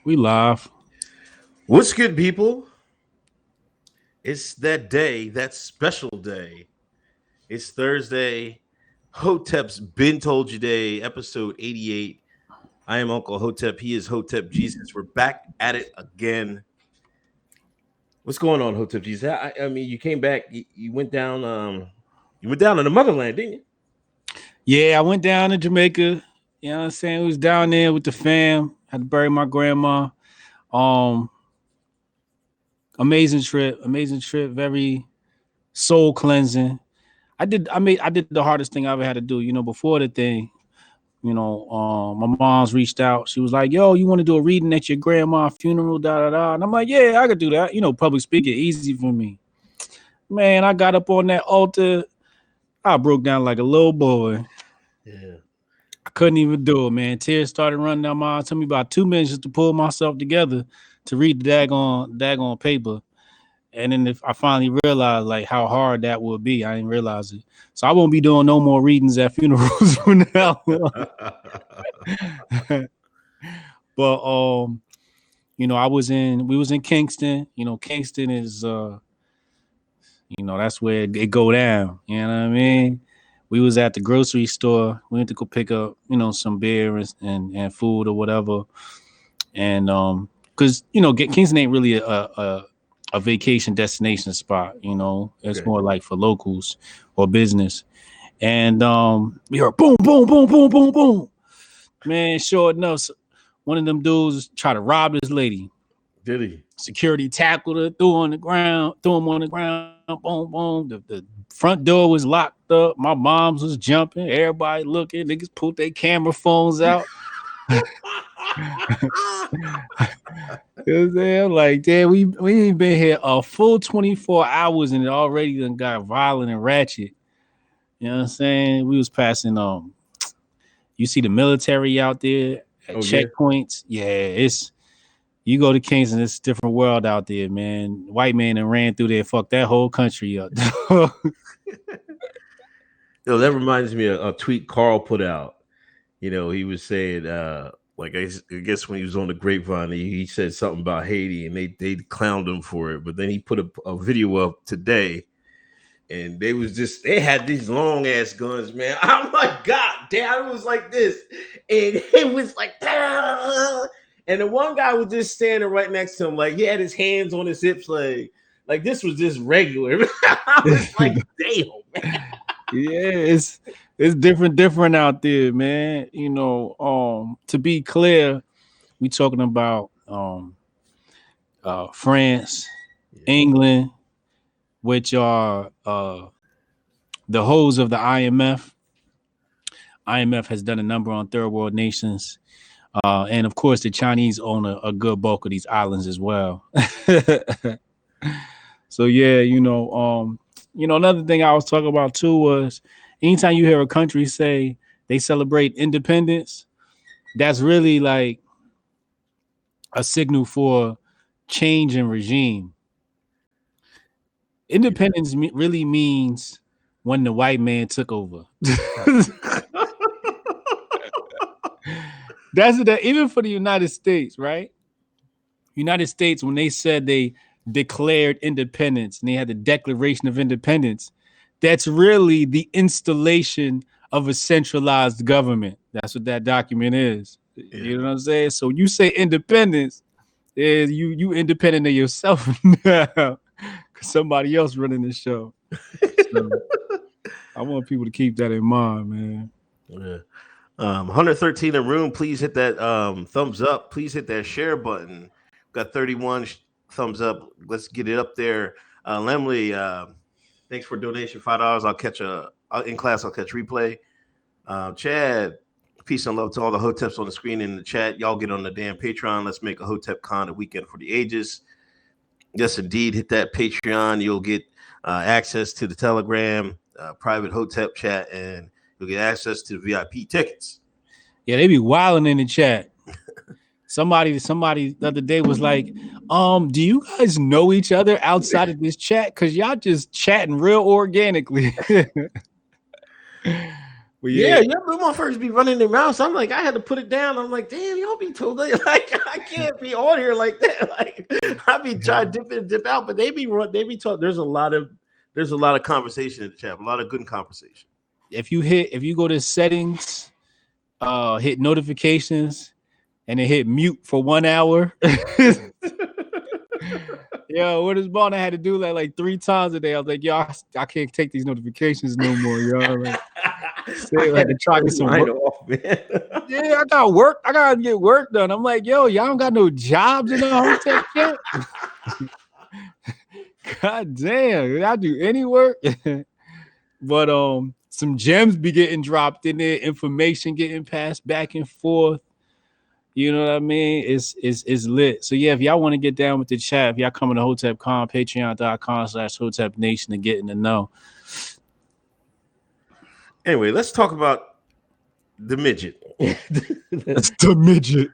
We live. What's good, people? It's that day, that special day. It's Thursday. Hotep's Been Told You Day, episode 88. I am Uncle Hotep. He is Hotep Jesus. We're back at it again. What's going on, Hotep Jesus? I mean, you came back. You went down. You went down to the motherland, didn't you? Yeah, I went down to Jamaica. You know what I'm saying? We was down there with the fam. Had to bury my grandma. Amazing trip. Very soul cleansing. I did the hardest thing I ever had to do. Before the thing, my mom's reached out. She was like, "Yo, you want to do a reading at your grandma's funeral?" Da da da. And I'm like, "Yeah, I could do that." Public speaking easy for me. Man, I got up on that altar. I broke down like a little boy. Yeah. I couldn't even do it, man. Tears started running down my eyes. It took me about 2 minutes just to pull myself together to read the daggone paper. And then I finally realized like how hard that would be. I didn't realize it. So I won't be doing no more readings at funerals from now on. But we was in Kingston. Kingston is that's where it go down. You know what I mean? We was at the grocery store. We went to go pick up, some beer and food or whatever. And because Kingston ain't really a vacation destination spot. It's Okay. more like for locals or business. And we heard boom, boom, boom, boom, boom, boom. Man, sure enough, one of them dudes tried to rob this lady. Did he? Security tackled her, threw him on the ground, boom, boom. The front door was locked up. My mom's was jumping. Everybody looking. Niggas pulled their camera phones out. I'm like, damn, we ain't been here a full 24 hours and it already done got violent and ratchet. You know what I'm saying? We was passing you see the military out there at checkpoints. Yeah, you go to Kingston, it's a different world out there, man. White man and ran through there, fucked that whole country up. That reminds me of a tweet Carl put out. He was saying, like I guess when he was on the grapevine, he said something about Haiti, and they clowned him for it. But then he put a video up today, and they had these long ass guns, man. Oh my god, damn! It was like this, and it was like. And the one guy was just standing right next to him, like he had his hands on his hips, like this was just regular. I was like, damn, man. Yeah, it's different out there, man. To be clear, we talking about France, England, which are the hoes of the IMF. IMF has done a number on third world nations. And of course, the Chinese own a good bulk of these islands as well. So yeah, another thing I was talking about too was anytime you hear a country say they celebrate independence, that's really like a signal for change in regime. Independence really means when the white man took over. That's that even for the United States, right? United States, when they said they declared independence and they had the Declaration of Independence, that's really the installation of a centralized government. That's what that document is. Yeah. You know what I'm saying? So you say independence, you independent of yourself now because somebody else running the show. So I want people to keep that in mind, man. Yeah. 113 in the room. Please hit that thumbs up. Please hit that share button. Got 31 thumbs up. Let's get it up there. Lemley, thanks for donation, $5. I'll catch in class. I'll catch replay. Chad, peace and love to all the Hoteps on the screen in the chat. Y'all get on the damn Patreon. Let's make a Hotep Con a weekend for the ages. Yes, indeed. Hit that Patreon. You'll get access to the Telegram, private Hotep chat, and you'll get access to the VIP tickets. Yeah, they be wilding in the chat. Somebody the other day was like, do you guys know each other outside of this chat? Because y'all just chatting real organically. But Yeah, yeah, yeah, but motherfuckers be running their mouths. So I'm like, I had to put it down. I'm like, damn, y'all be told that. Like, I can't be on here like that. Like, I be trying to dip in and dip out, but they be talking. There's a lot of conversation in the chat, a lot of good conversation. if you go to settings, hit notifications, and then hit mute for 1 hour. Yo, what is Bond? I had to do that like 3 times a day. I was like, yo, I can't take these notifications no more, yo. Like, I I had to try to get some work. off, man. Yeah, I got work. I gotta get work done. I'm like, yo, y'all don't got no jobs in the Hotep yet. God damn, y'all do any work? But some gems be getting dropped in there, information getting passed back and forth. You know what I mean? It's lit. So yeah, if y'all want to get down with the chat, if y'all coming to HotepCon, patreon.com/Hotep Nation to get in the know. Anyway, let's talk about the midget. That's the midget.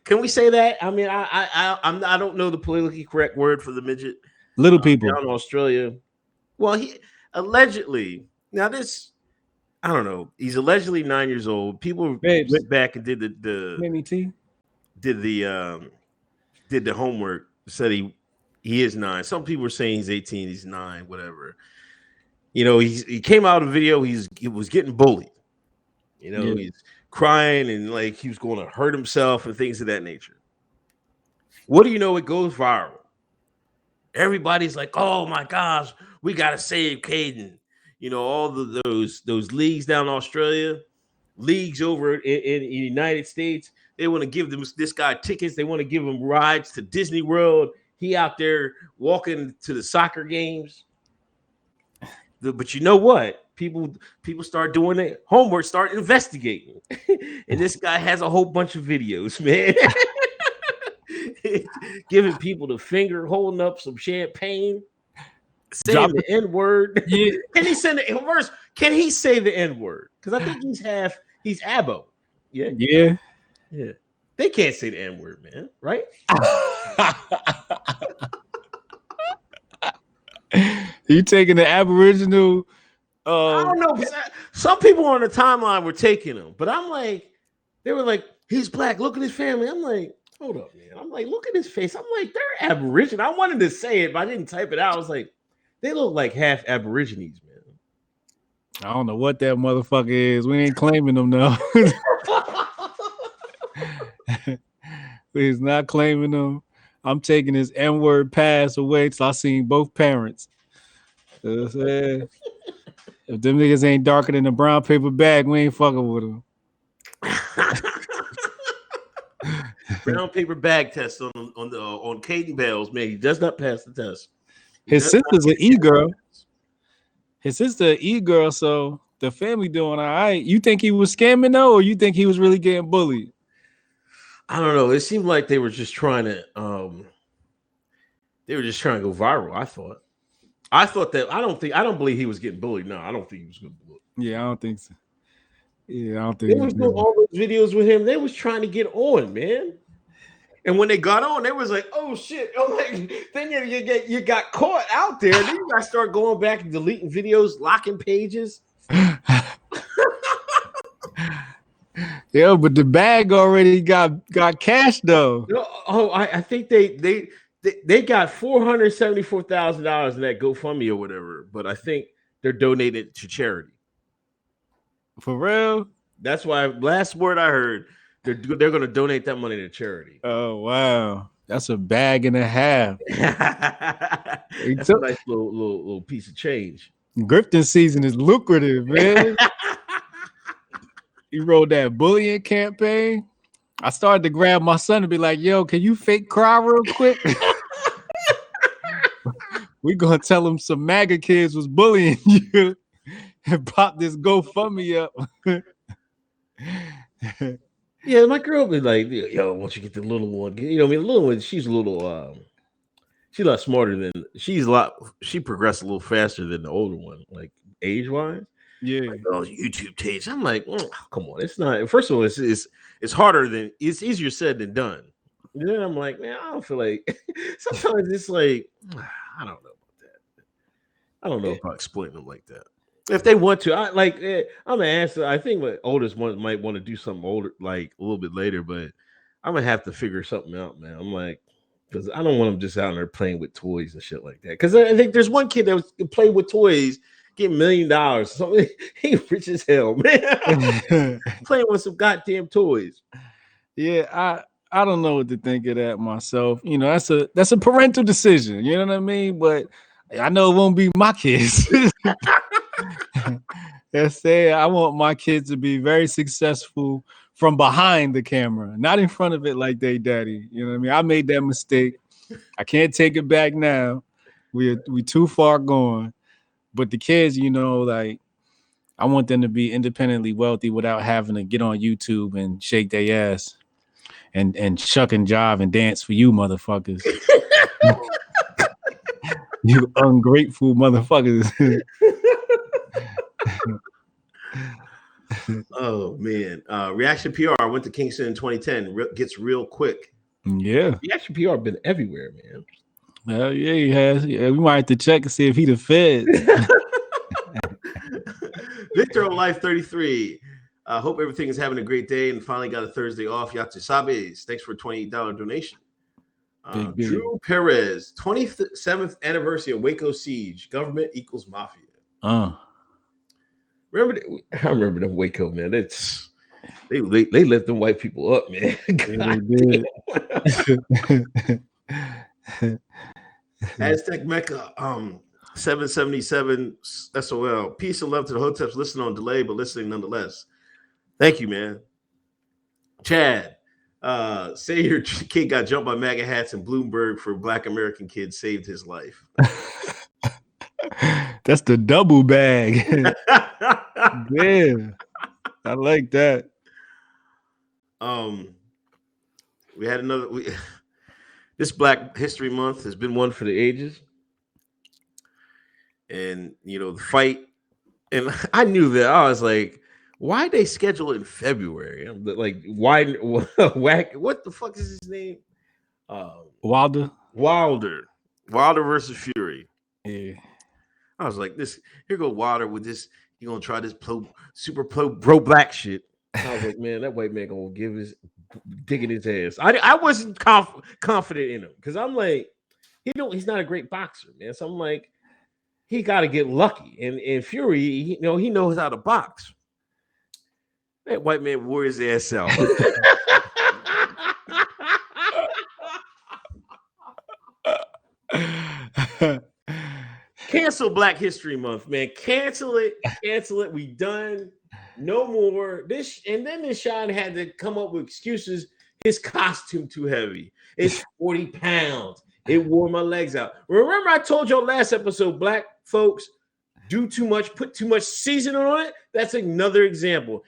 Can we say that? I mean, I don't know the politically correct word for the midget. Little people down in Australia. Well, he allegedly, now this, I don't know. He's allegedly 9 years old. People went back and did the homework. Said he is 9. Some people were saying he's 18. He's 9. Whatever. You know, he came out of a video. He was getting bullied. You know, he's crying and like he was going to hurt himself and things of that nature. What do you know? It goes viral. Everybody's like, "Oh my gosh, we gotta save Quaden." You know, all those leagues down in Australia, leagues over in the United States, they want to give this guy tickets. They want to give him rides to Disney World. He out there walking to the soccer games. But you know what? People start doing their homework, start investigating, and this guy has a whole bunch of videos, man. Giving people the finger, holding up some champagne, saying the N-word. Yeah. Can he say the first? Can he say the N-word? Because I think he's Abo. Yeah. Yeah. Yeah. They can't say the N-word, man, right? You taking the Aboriginal? I don't know. Some people on the timeline were taking him, but I'm like, they were like, he's black. Look at his family. I'm like, hold up, man. I'm like, look at his face. I'm like, they're Aboriginal. I wanted to say it, but I didn't type it out. I was like, they look like half Aborigines, man. I don't know what that motherfucker is. We ain't claiming them though. We's not claiming them. I'm taking his N-word pass away till I seen both parents. You know what I'm saying? If them niggas ain't darker than a brown paper bag, we ain't fucking with them. Brown paper bag test on Quaden Bayles, man. He does not pass the test. His sister's an e-girl. His sister an e-girl, so the family doing all right. You think he was scamming though, or you think he was really getting bullied? I don't know. It seemed like they were just trying to go viral. I thought that I don't believe he was getting bullied. No, I don't think he was getting bullied. Yeah, I don't think so. Yeah, I don't think they was doing all those videos with him. They was trying to get on, man. And when they got on, they was like, "Oh shit!" I'm like, then you got caught out there. Then you got to start going back and deleting videos, locking pages. Yeah, but the bag already got cash though. Oh, I think they got $474,000 in that GoFundMe or whatever. But I think they're donated to charity. For real? That's why last word I heard, they're going to donate that money to charity. Oh wow, that's a bag and a half. That's a nice little piece of change. Grifting season is lucrative, man. He wrote that bullying campaign. I started to grab my son and be like, yo, can you fake cry real quick? We gonna tell him some MAGA kids was bullying you and pop this GoFundMe up. Yeah, my girl be like, yo, once you get the little one, you know, I mean, the little one, she's a little she's a lot smarter than she progressed a little faster than the older one, like age-wise. Yeah, like those YouTube tapes. I'm like, come on, it's not. First of all, it's harder than it's easier said than done. And then I'm like, man, I don't feel like. Sometimes it's like, I don't know about that. I don't know about exploiting them like that. If they want to, I'm gonna answer. I think my oldest one might want to do something older, like a little bit later, but I'm gonna have to figure something out, man. I'm like, because I don't want them just out there playing with toys and shit like that. Because I think there's one kid that was playing with toys, get $1 million. Something he rich as hell, man. Playing with some goddamn toys. Yeah, I don't know what to think of that myself. You know, that's a parental decision. You know what I mean? But I know it won't be my kids. I want my kids to be very successful from behind the camera, not in front of it like they daddy. You know what I mean? I made that mistake. I can't take it back now. We too far gone. But the kids, you know, like I want them to be independently wealthy without having to get on YouTube and shake their ass and shuck and jive and dance for you motherfuckers. You ungrateful motherfuckers. Oh man. Reaction PR went to Kingston in 2010. Gets real quick. Yeah. Reaction PR been everywhere, man. Hell yeah, he has. Yeah, we might have to check and see if he the Fed. Victor on Life 33. Hope everything is having a great day and finally got a Thursday off. Yatsisabes. Thanks for a $28 donation. Big. Drew Perez, 27th anniversary of Waco siege. Government equals mafia. I remember them Waco, man. They let them white people up, man. Yeah, they did. Aztec Mecca, 777 SOL. Peace and love to the Hoteps. Listening on delay, but listening nonetheless. Thank you, man. Chad, say your kid got jumped by MAGA hats in Bloomberg for Black American kids saved his life. That's the double bag. Yeah, I like that. We had another. This Black History Month has been one for the ages, and you know the fight. And I knew that. I was like, why they schedule it in February? I'm like, why? What the fuck is his name? Wilder versus Fury. Yeah. I was like, here go Wilder with this. He gonna try this super pro black shit. I was like, man, that white man gonna give his digging his ass. I wasn't confident in him because I'm like, he's not a great boxer, man. So I'm like, he got to get lucky. And Fury, he knows how to box. That white man wore his ass out. Cancel Black History Month, man. Cancel it. We done. No more. Then Sean had to come up with excuses. His costume too heavy. It's 40 pounds. It wore my legs out. Remember, I told y'all last episode, black folks do too much, put too much seasoning on it. That's another example.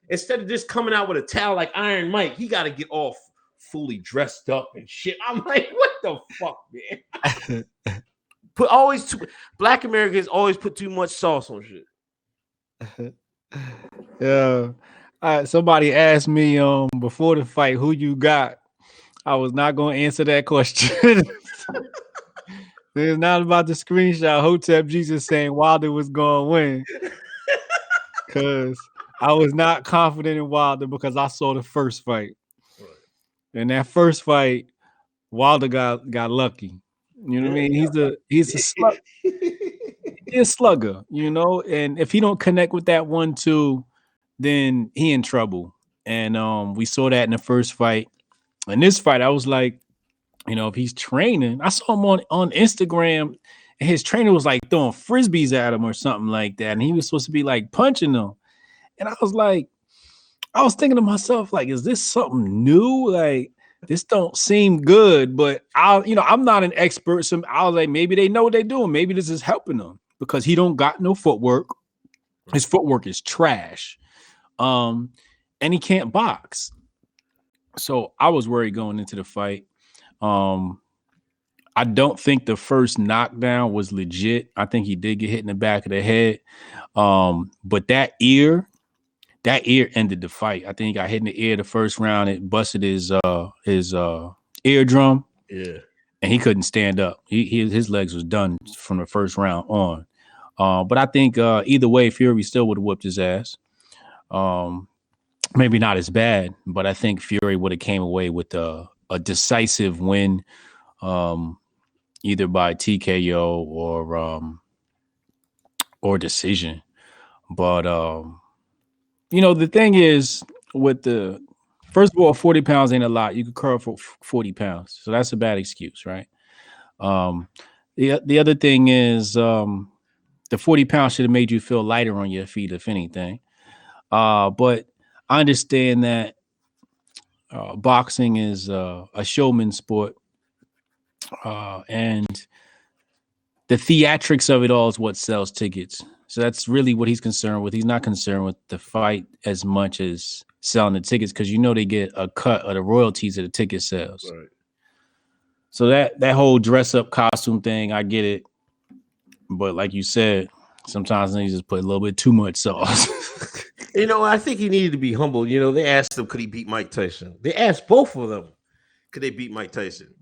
Instead of just coming out with a towel like Iron Mike, he got to get all fully dressed up and shit. I'm like, what the fuck, man? Black Americans always put too much sauce on shit. Yeah. Somebody asked me before the fight who you got. I was not going to answer that question. It's not about the screenshot. Hotep Jesus saying Wilder was going to win. Because I was not confident in Wilder because I saw the first fight. Right. And that first fight, Wilder got lucky. You know what I mean? He's a slugger. He's a slugger, you know, and if he don't connect with that 1-2, then he in trouble. And we saw that in the first fight. In this fight, I was like, you know, if he's training, I saw him on Instagram, and his trainer was like throwing frisbees at him or something like that, and he was supposed to be like punching them. And I was thinking to myself, like, is this something new? Like, this don't seem good, but I'm not an expert. So I was like, maybe they know what they're doing. Maybe this is helping them because he don't got no footwork. His footwork is trash. And he can't box. So I was worried going into the fight. I don't think the first knockdown was legit. I think he did get hit in the back of the head. But that ear ended the fight. I think he got hit in the ear the first round. It busted his eardrum. Yeah. And he couldn't stand up. His legs was done from the first round on. But I think either way, Fury still would have whooped his ass. Maybe not as bad, but I think Fury would have came away with a decisive win, either by TKO or decision. But the thing is, with the first of all, 40 pounds ain't a lot. You could curl for 40 pounds, so that's a bad excuse, right? The other thing is, the 40 pounds should have made you feel lighter on your feet, if anything. But I understand that boxing is a showman sport, and the theatrics of it all is what sells tickets. So that's really what he's concerned with. He's not concerned with the fight as much as selling the tickets, because they get a cut of the royalties of the ticket sales. Right. So that whole dress up costume thing, I get it. But like you said, sometimes they just put a little bit too much sauce. I think he needed to be humble. They asked him, could he beat Mike Tyson? They asked both of them, could they beat Mike Tyson?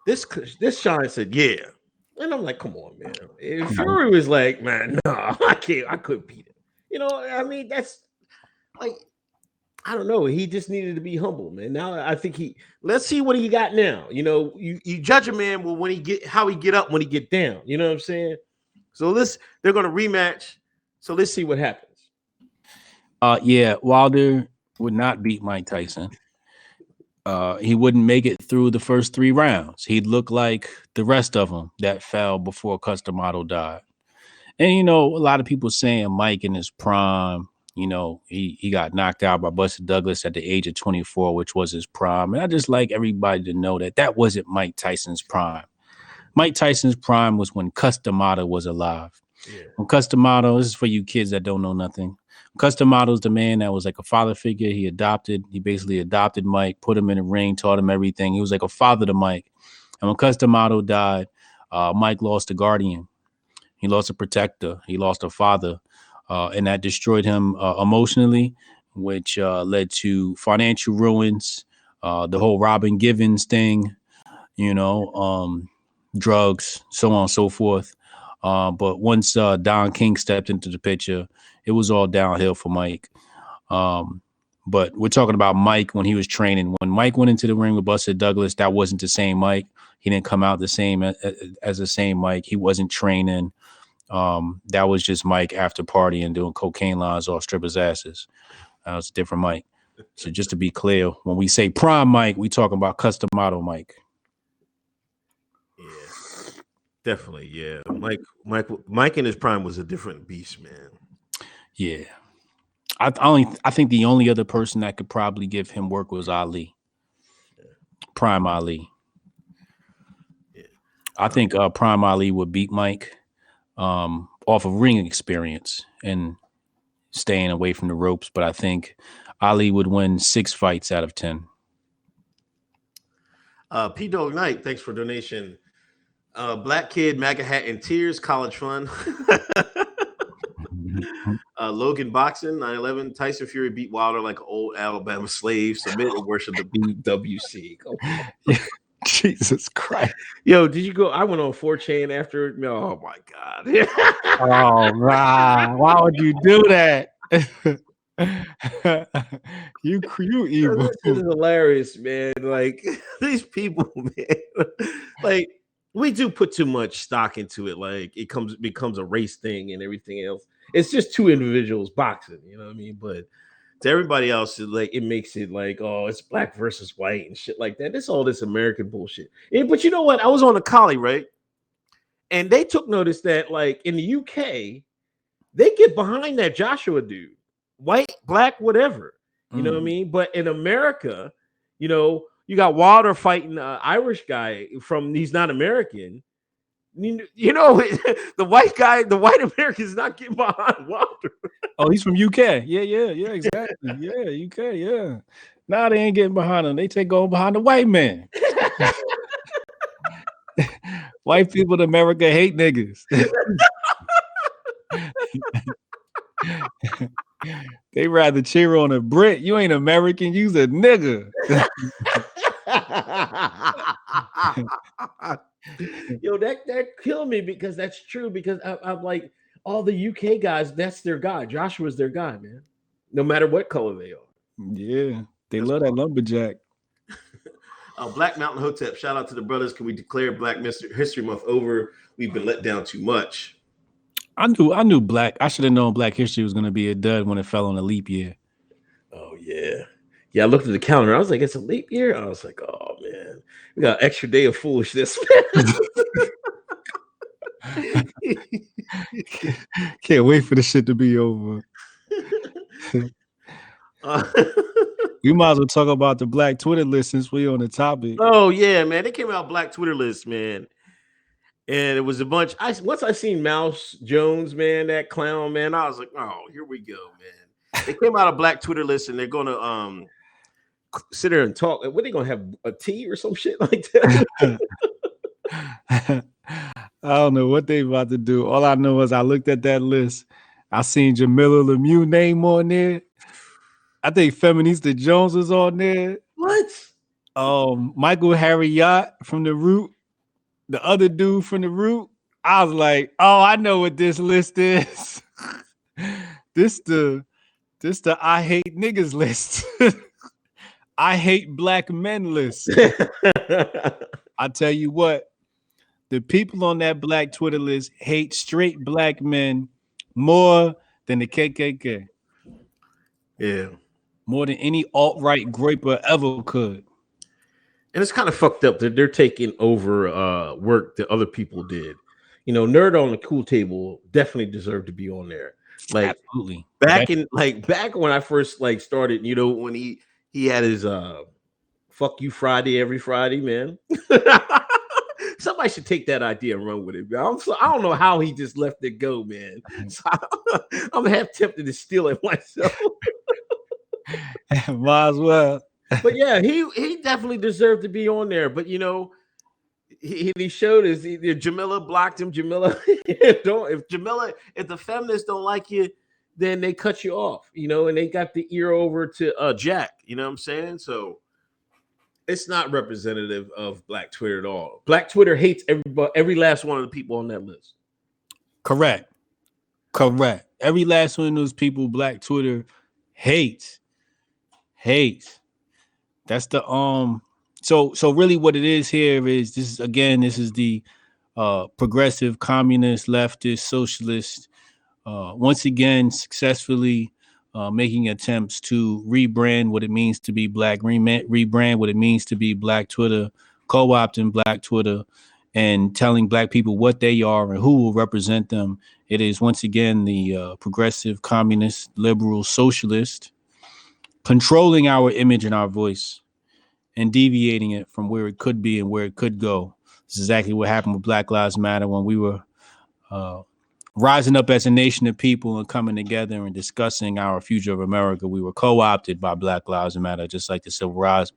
This Sean said, yeah. And I'm like, come on, man. If Fury was like, man, no, I can't. I couldn't beat him. That's like, I don't know. He just needed to be humble, man. Now I think let's see what he got now. You judge a man when how he get up when he get down. You know what I'm saying? So they're going to rematch. So let's see what happens. Yeah, Wilder would not beat Mike Tyson. He wouldn't make it through the first 3 rounds. He'd look like the rest of them that fell before Custom Model died. And, a lot of people saying Mike in his prime, he got knocked out by Buster Douglas at the age of 24, which was his prime. And I just like everybody to know that wasn't Mike Tyson's prime. Mike Tyson's prime was when Custom Model was alive. Yeah. When Custom Model, this is for you kids that don't know nothing. Custom Model's the man that was like a father figure. He basically adopted Mike, put him in the ring, taught him everything. He was like a father to Mike. And when Custom Model died, Mike lost a guardian. He lost a protector. He lost a father. And that destroyed him emotionally, which led to financial ruins, the whole Robin Givens thing, drugs, so on and so forth. But once Don King stepped into the picture, it was all downhill for Mike. But we're talking about Mike when he was training. When Mike went into the ring with Buster Douglas, that wasn't the same Mike. He didn't come out the same as the same Mike. He wasn't training. That was just Mike after partying, doing cocaine lines off strippers' asses. That was a different Mike. So just to be clear, when we say prime Mike, we talking about Custom Model Mike. Yeah, definitely. Yeah, Mike in his prime was a different beast, man. Yeah, I think the only other person that could probably give him work was Ali. Yeah. Prime Ali. Yeah. I think Prime Ali would beat Mike off of ring experience and staying away from the ropes, but I think Ali would win 6 fights out of 10. P Dog Knight, thanks for donation. Black kid, MAGA hat and tears, college fun. Logan boxing, 9/11. Tyson Fury beat Wilder like an old Alabama slave. Submit and worship the BWC. Okay. Jesus Christ. Yo, did you go? I went on 4chan after. Oh my God. Oh wow. Why would you do that? you evil. This is hilarious, man. Like these people, man. Like we do put too much stock into it. Like it becomes a race thing and everything else. It's just 2 individuals boxing, you know what I mean? But to everybody else, it makes it like, oh, it's black versus white and shit like that. It's all this American bullshit. But you know what? I was on a collie, right? And they took notice that, like, in the UK, they get behind that Joshua dude. White, black, whatever. You know what I mean? But in America, you got Wilder fighting an Irish guy he's not American. The white guy, the white American is not getting behind Wilder. Oh, he's from UK. Yeah, exactly. Yeah, UK, yeah. Now they ain't getting behind him. They take going behind the white man. White people in America hate niggas. They rather cheer on a Brit. You ain't American, you's a nigga. Yo, that killed me because that's true. Because I'm like all the UK guys, that's their guy. Joshua's their guy, man. No matter what color they are. Yeah, they That's love that wild. lumberjack. Black Mountain Hotep. Shout out to the brothers. Can we declare Black History Month over? We've been let down too much. I knew Black. I should have known Black History was going to be a dud when it fell on a leap year. Oh yeah. Yeah, I looked at the calendar. I was like, it's a leap year. I was like, oh man, we got an extra day of foolishness. Can't wait for the shit to be over. We might as well talk about the Black Twitter list since we're on the topic. Oh yeah, man. They came out Black Twitter list, man. And it was a bunch. Once I seen Mouse Jones, man, that clown, man, I was like, oh, here we go, man. They came out a Black Twitter list and they're gonna sit there and talk. What, they gonna have a tea or some shit like that? I don't know what they about to do. All I know is I looked at that list. I seen Jamila Lemieux name on there. I think Feminista Jones was on there. What? Michael Harriot from The Root. The other dude from The Root. I was like, oh, I know what this list is. This the I hate niggas list. I hate black men list. I tell you what, the people on that Black Twitter list hate straight black men more than the KKK. Yeah. More than any alt-right groiper ever could. And it's kind of fucked up that they're taking over work that other people did. You know, Nerd on the Cool Table definitely deserved to be on there. Like, absolutely. Back when I first started, you know, when he had his fuck you Friday every Friday, man. Somebody should take that idea and run with it. I don't know how he just let it go, man. So I'm half tempted to steal it myself. Might as well. But yeah, he definitely deserved to be on there. But you know, he showed us Jamila blocked him. Jamila, if the feminists don't like you, then they cut you off, you know, and they got the ear over to Jack. You know what I'm saying? So it's not representative of Black Twitter at all. Black Twitter hates every last one of the people on that list. Correct. Every last one of those people Black Twitter hates. That's the so really what it is here is this is the progressive communist leftist socialist once again successfully making attempts to rebrand what it means to be black, rebrand what it means to be Black Twitter, co-opting Black Twitter and telling black people what they are and who will represent them. It is once again the progressive communist liberal socialist controlling our image and our voice and deviating it from where it could be and where it could go. This is exactly what happened with Black Lives Matter when we were rising up as a nation of people and coming together and discussing our future of America. We were co-opted by Black Lives Matter, just like the civil rights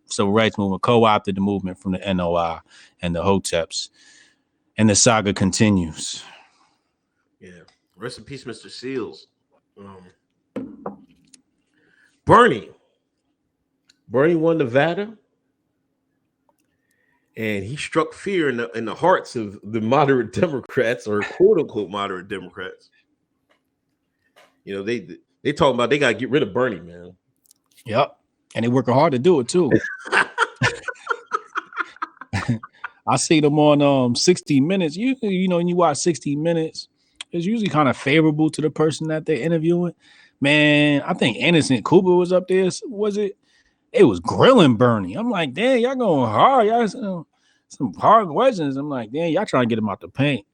movement co-opted the movement from the NOI and the Hoteps. And the saga continues. Yeah. Rest in peace, Mr. Seals. Bernie won Nevada, and he struck fear in the hearts of the moderate Democrats, or quote unquote moderate Democrats. You know, they talking about they got to get rid of Bernie, man. Yep, and they working hard to do it too. I see them on 60 Minutes. You know, when you watch 60 Minutes, it's usually kind of favorable to the person that they're interviewing. Man, I think Anderson Cooper was up there. Was it? It was grilling Bernie. I'm like, damn, y'all going hard. Y'all some hard questions. I'm like, damn, y'all trying to get him out the paint.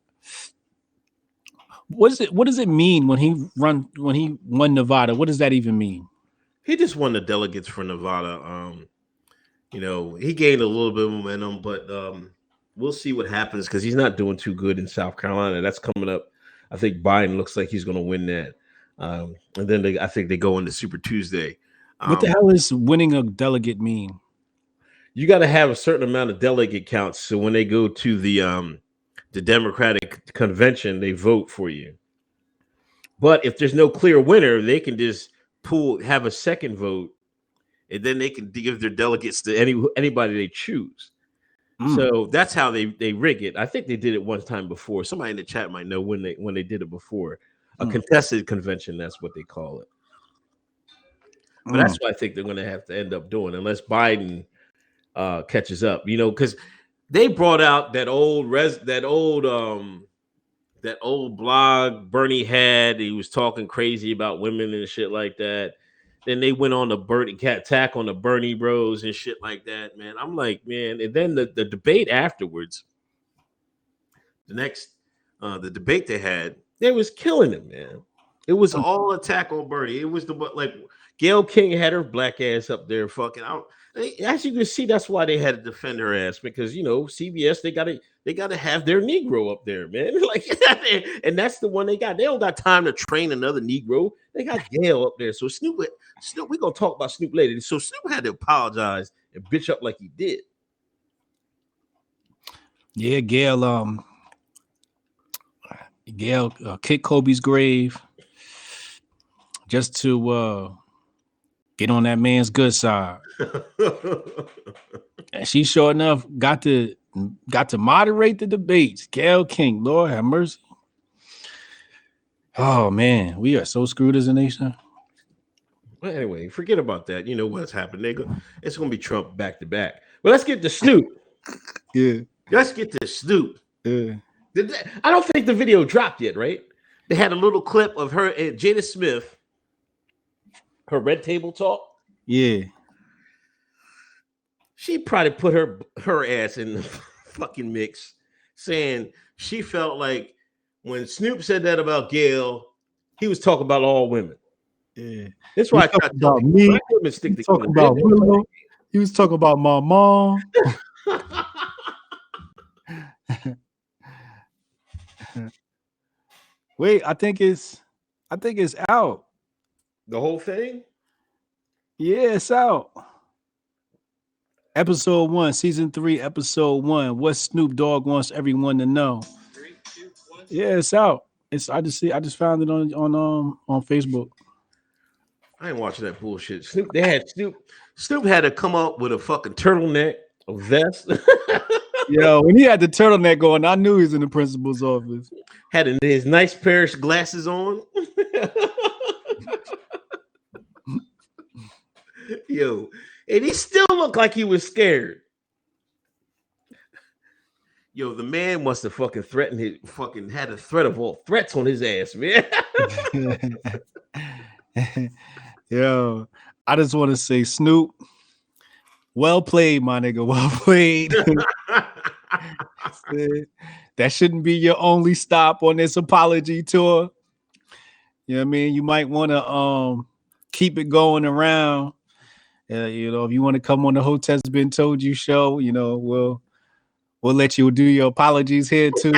What does it mean when he won Nevada? What does that even mean? He just won the delegates for Nevada. You know, he gained a little bit of momentum, but we'll see what happens because he's not doing too good in South Carolina. That's coming up. I think Biden looks like he's going to win that. And then I think they go into Super Tuesday. What the hell does winning a delegate mean? You got to have a certain amount of delegate counts. So when they go to the Democratic convention, they vote for you. But if there's no clear winner, they can just have a second vote, and then they can give their delegates to anybody they choose. So that's how they rig it. I think they did it one time before. Somebody in the chat might know when they did it before. A contested convention, that's what they call it. But that's what I think they're going to have to end up doing, unless Biden catches up. You know, because they brought out that old blog Bernie had. He was talking crazy about women and shit like that. Then they went on the Bernie attack on the Bernie Bros and shit like that, man. I'm like, man. And then the debate afterwards, the debate they was killing him, man. It was all attack on Bernie. It was like Gayle King had her black ass up there fucking out. As you can see, that's why they had to defend her ass, because you know CBS they gotta have their Negro up there, man. Like, and that's the one they got. They don't got time to train another Negro. They got Gayle up there. So Snoop, we gonna talk about Snoop later. So Snoop had to apologize and bitch up like he did. Yeah, Gayle kicked Kobe's grave just to get on that man's good side. And she sure enough got to moderate the debates. Gayle King, Lord have mercy. Oh man, we are so screwed as a nation. Well, anyway, forget about that. You know what's happened. It's gonna be Trump back to back. But let's get to Snoop. Yeah. Let's get to Snoop. Yeah. I don't think the video dropped yet, right? They had a little clip of her and Jada Smith, her Red Table Talk. Yeah. She probably put her ass in the fucking mix, saying she felt like when Snoop said that about Gayle, he was talking about all women. Yeah. That's why I try to tell me. Women stick together. About Willow. He was talking about my mom. Wait, I think it's out. The whole thing? Yeah, it's out. Episode 1, season 3, episode 1. What Snoop Dogg wants everyone to know. 3, 2, 1. Yeah, it's out. I just found it on Facebook. I ain't watching that bullshit. Snoop had to come up with a fucking turtleneck, a vest. Yo, when he had the turtleneck on, I knew he was in the principal's office. Had his nice pair of glasses on. Yo, and he still looked like he was scared. Yo, the man must have fucking had a threat of all threats on his ass, man. Yo, I just want to say, Snoop, well played, my nigga. Well played. That shouldn't be your only stop on this apology tour. You know what I mean? You might want to keep it going around. You know, if you want to come on the Hoteps Been Told You show, you know, we'll let you do your apologies here too.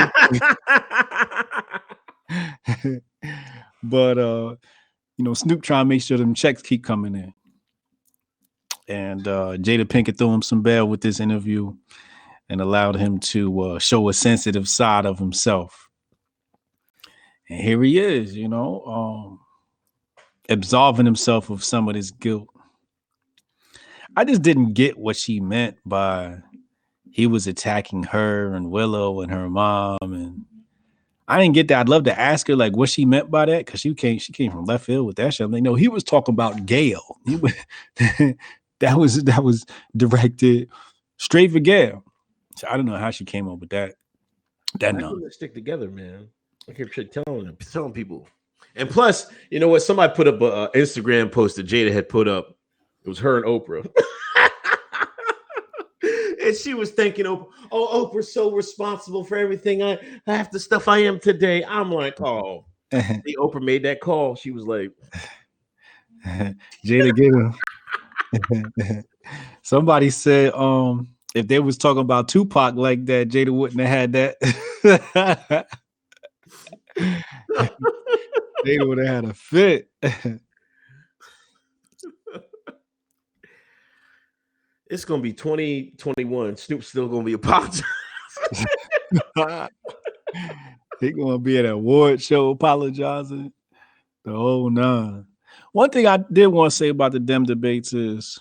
But you know, Snoop trying to make sure them checks keep coming in. And Jada Pinkett threw him some bail with this interview and allowed him to show a sensitive side of himself. And here he is, you know, absolving himself of some of this guilt. I just didn't get what she meant by he was attacking her and Willow and her mom, and I didn't get that. I'd love to ask her like what she meant by that, because she came from left field with that shit. I'm like, no, he was talking about Gayle. That was directed straight for Gayle. So I don't know how she came up with that. That no, stick together, man. I kept telling people. And plus, you know what? Somebody put up an Instagram post that Jada had put up. It was her and Oprah. And she was thanking Oprah. Oh, Oprah's so responsible for everything. Half the stuff I am today. I'm like, oh. Oprah made that call. She was like, Jada get him. Somebody said, if they was talking about Tupac like that, Jada wouldn't have had that. Jada would have had a fit. It's gonna be 2021. Snoop's still gonna be apologizing. He gonna be at an award show apologizing. The whole nine. One thing I did want to say about the Dem debates is,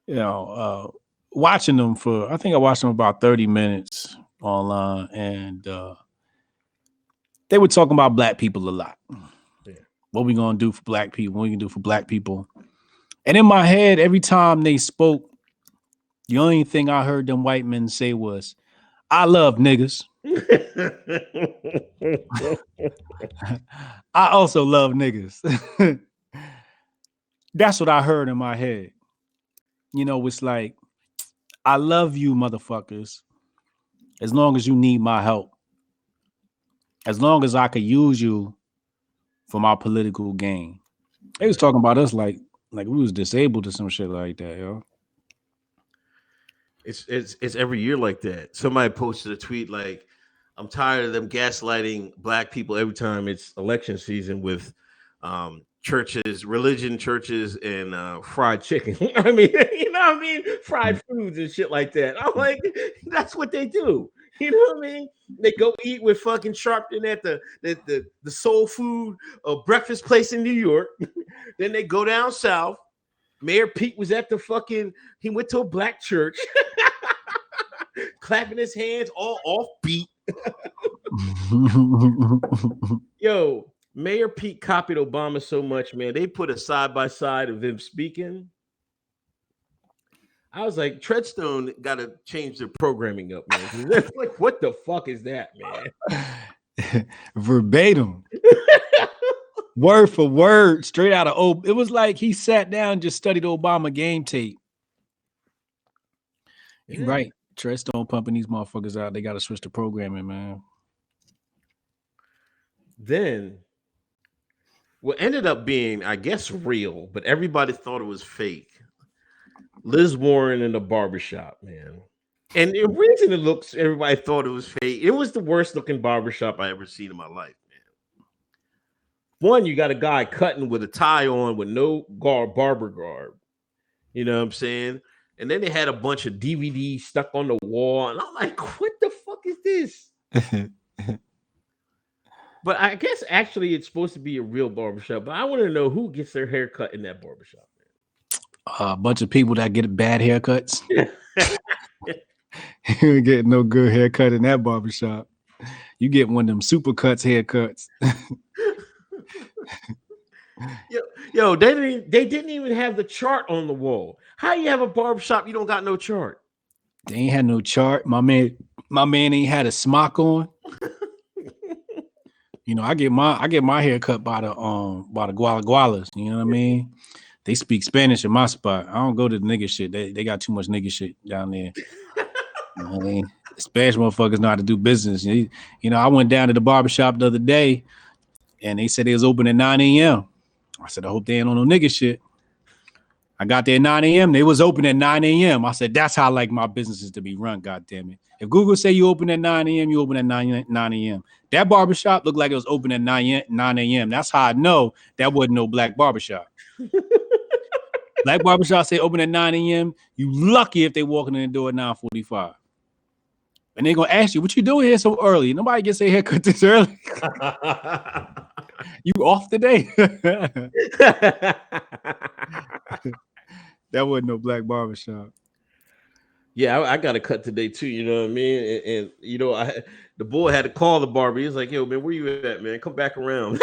you know, watching them I think I watched them about 30 minutes online, and they were talking about black people a lot. Yeah. What we gonna do for black people? What we can do for black people? And in my head, every time they spoke, the only thing I heard them white men say was, "I love niggas." I also love niggas. That's what I heard in my head. You know, it's like, I love you, motherfuckers, as long as you need my help. As long as I could use you for my political gain. They was talking about us like we was disabled or some shit like that, yo. It's every year like that. Somebody posted a tweet like, I'm tired of them gaslighting black people every time it's election season with churches, religion churches, and fried chicken. I mean, you know what I mean? Fried foods and shit like that. I'm like, that's what they do. You know what I mean? They go eat with fucking Sharpton at the soul food breakfast place in New York. Then they go down south. Mayor Pete was at he went to a black church, clapping his hands all offbeat. Yo, Mayor Pete copied Obama so much, man. They put a side by side of him speaking. I was like, Treadstone got to change their programming up, man. That's like, what the fuck is that, man? Verbatim. Word for word, straight out of it was like he sat down and just studied Obama game tape. Yeah. Right. Treadstone pumping these motherfuckers out. They got to switch the programming, man. Then what ended up being, I guess, real, but everybody thought it was fake. Liz Warren in the barbershop, man. And the reason everybody thought it was fake, it was the worst looking barbershop I ever seen in my life, man. One, you got a guy cutting with a tie on with no barber garb. You know what I'm saying? And then they had a bunch of DVDs stuck on the wall. And I'm like, what the fuck is this? But I guess actually it's supposed to be a real barbershop. But I want to know who gets their hair cut in that barbershop. A bunch of people that get bad haircuts. You ain't getting no good haircut in that barbershop. You get one of them super cuts haircuts. Yo, they didn't even have the chart on the wall. How you have a barbershop you don't got no chart? They ain't had no chart. My man ain't had a smock on. You know, I get my hair cut by the Gualas. You know what I mean? They speak Spanish in my spot. I don't go to the nigga shit. They got too much nigga shit down there. You know what I mean? Spanish motherfuckers know how to do business. You know, I went down to the barbershop the other day and they said they was open at 9 a.m. I said, I hope they ain't on no nigga shit. I got there at 9 a.m. They was open at 9 a.m. I said, that's how I like my businesses to be run, God damn it. If Google say you open at 9 a.m., you open at 9 a.m. That barbershop looked like it was open at 9 a.m. That's how I know that wasn't no black barbershop. Black barbershop say open at 9 a.m. You lucky if they walking in the door at 9:45. And they're going to ask you, what you doing here so early? Nobody gets their haircut this early. You off today? That wasn't no black barbershop. Yeah, I got a cut today too. You know what I mean? And you know, the boy had to call the barber. He was like, "Yo, man, where you at, man? Come back around."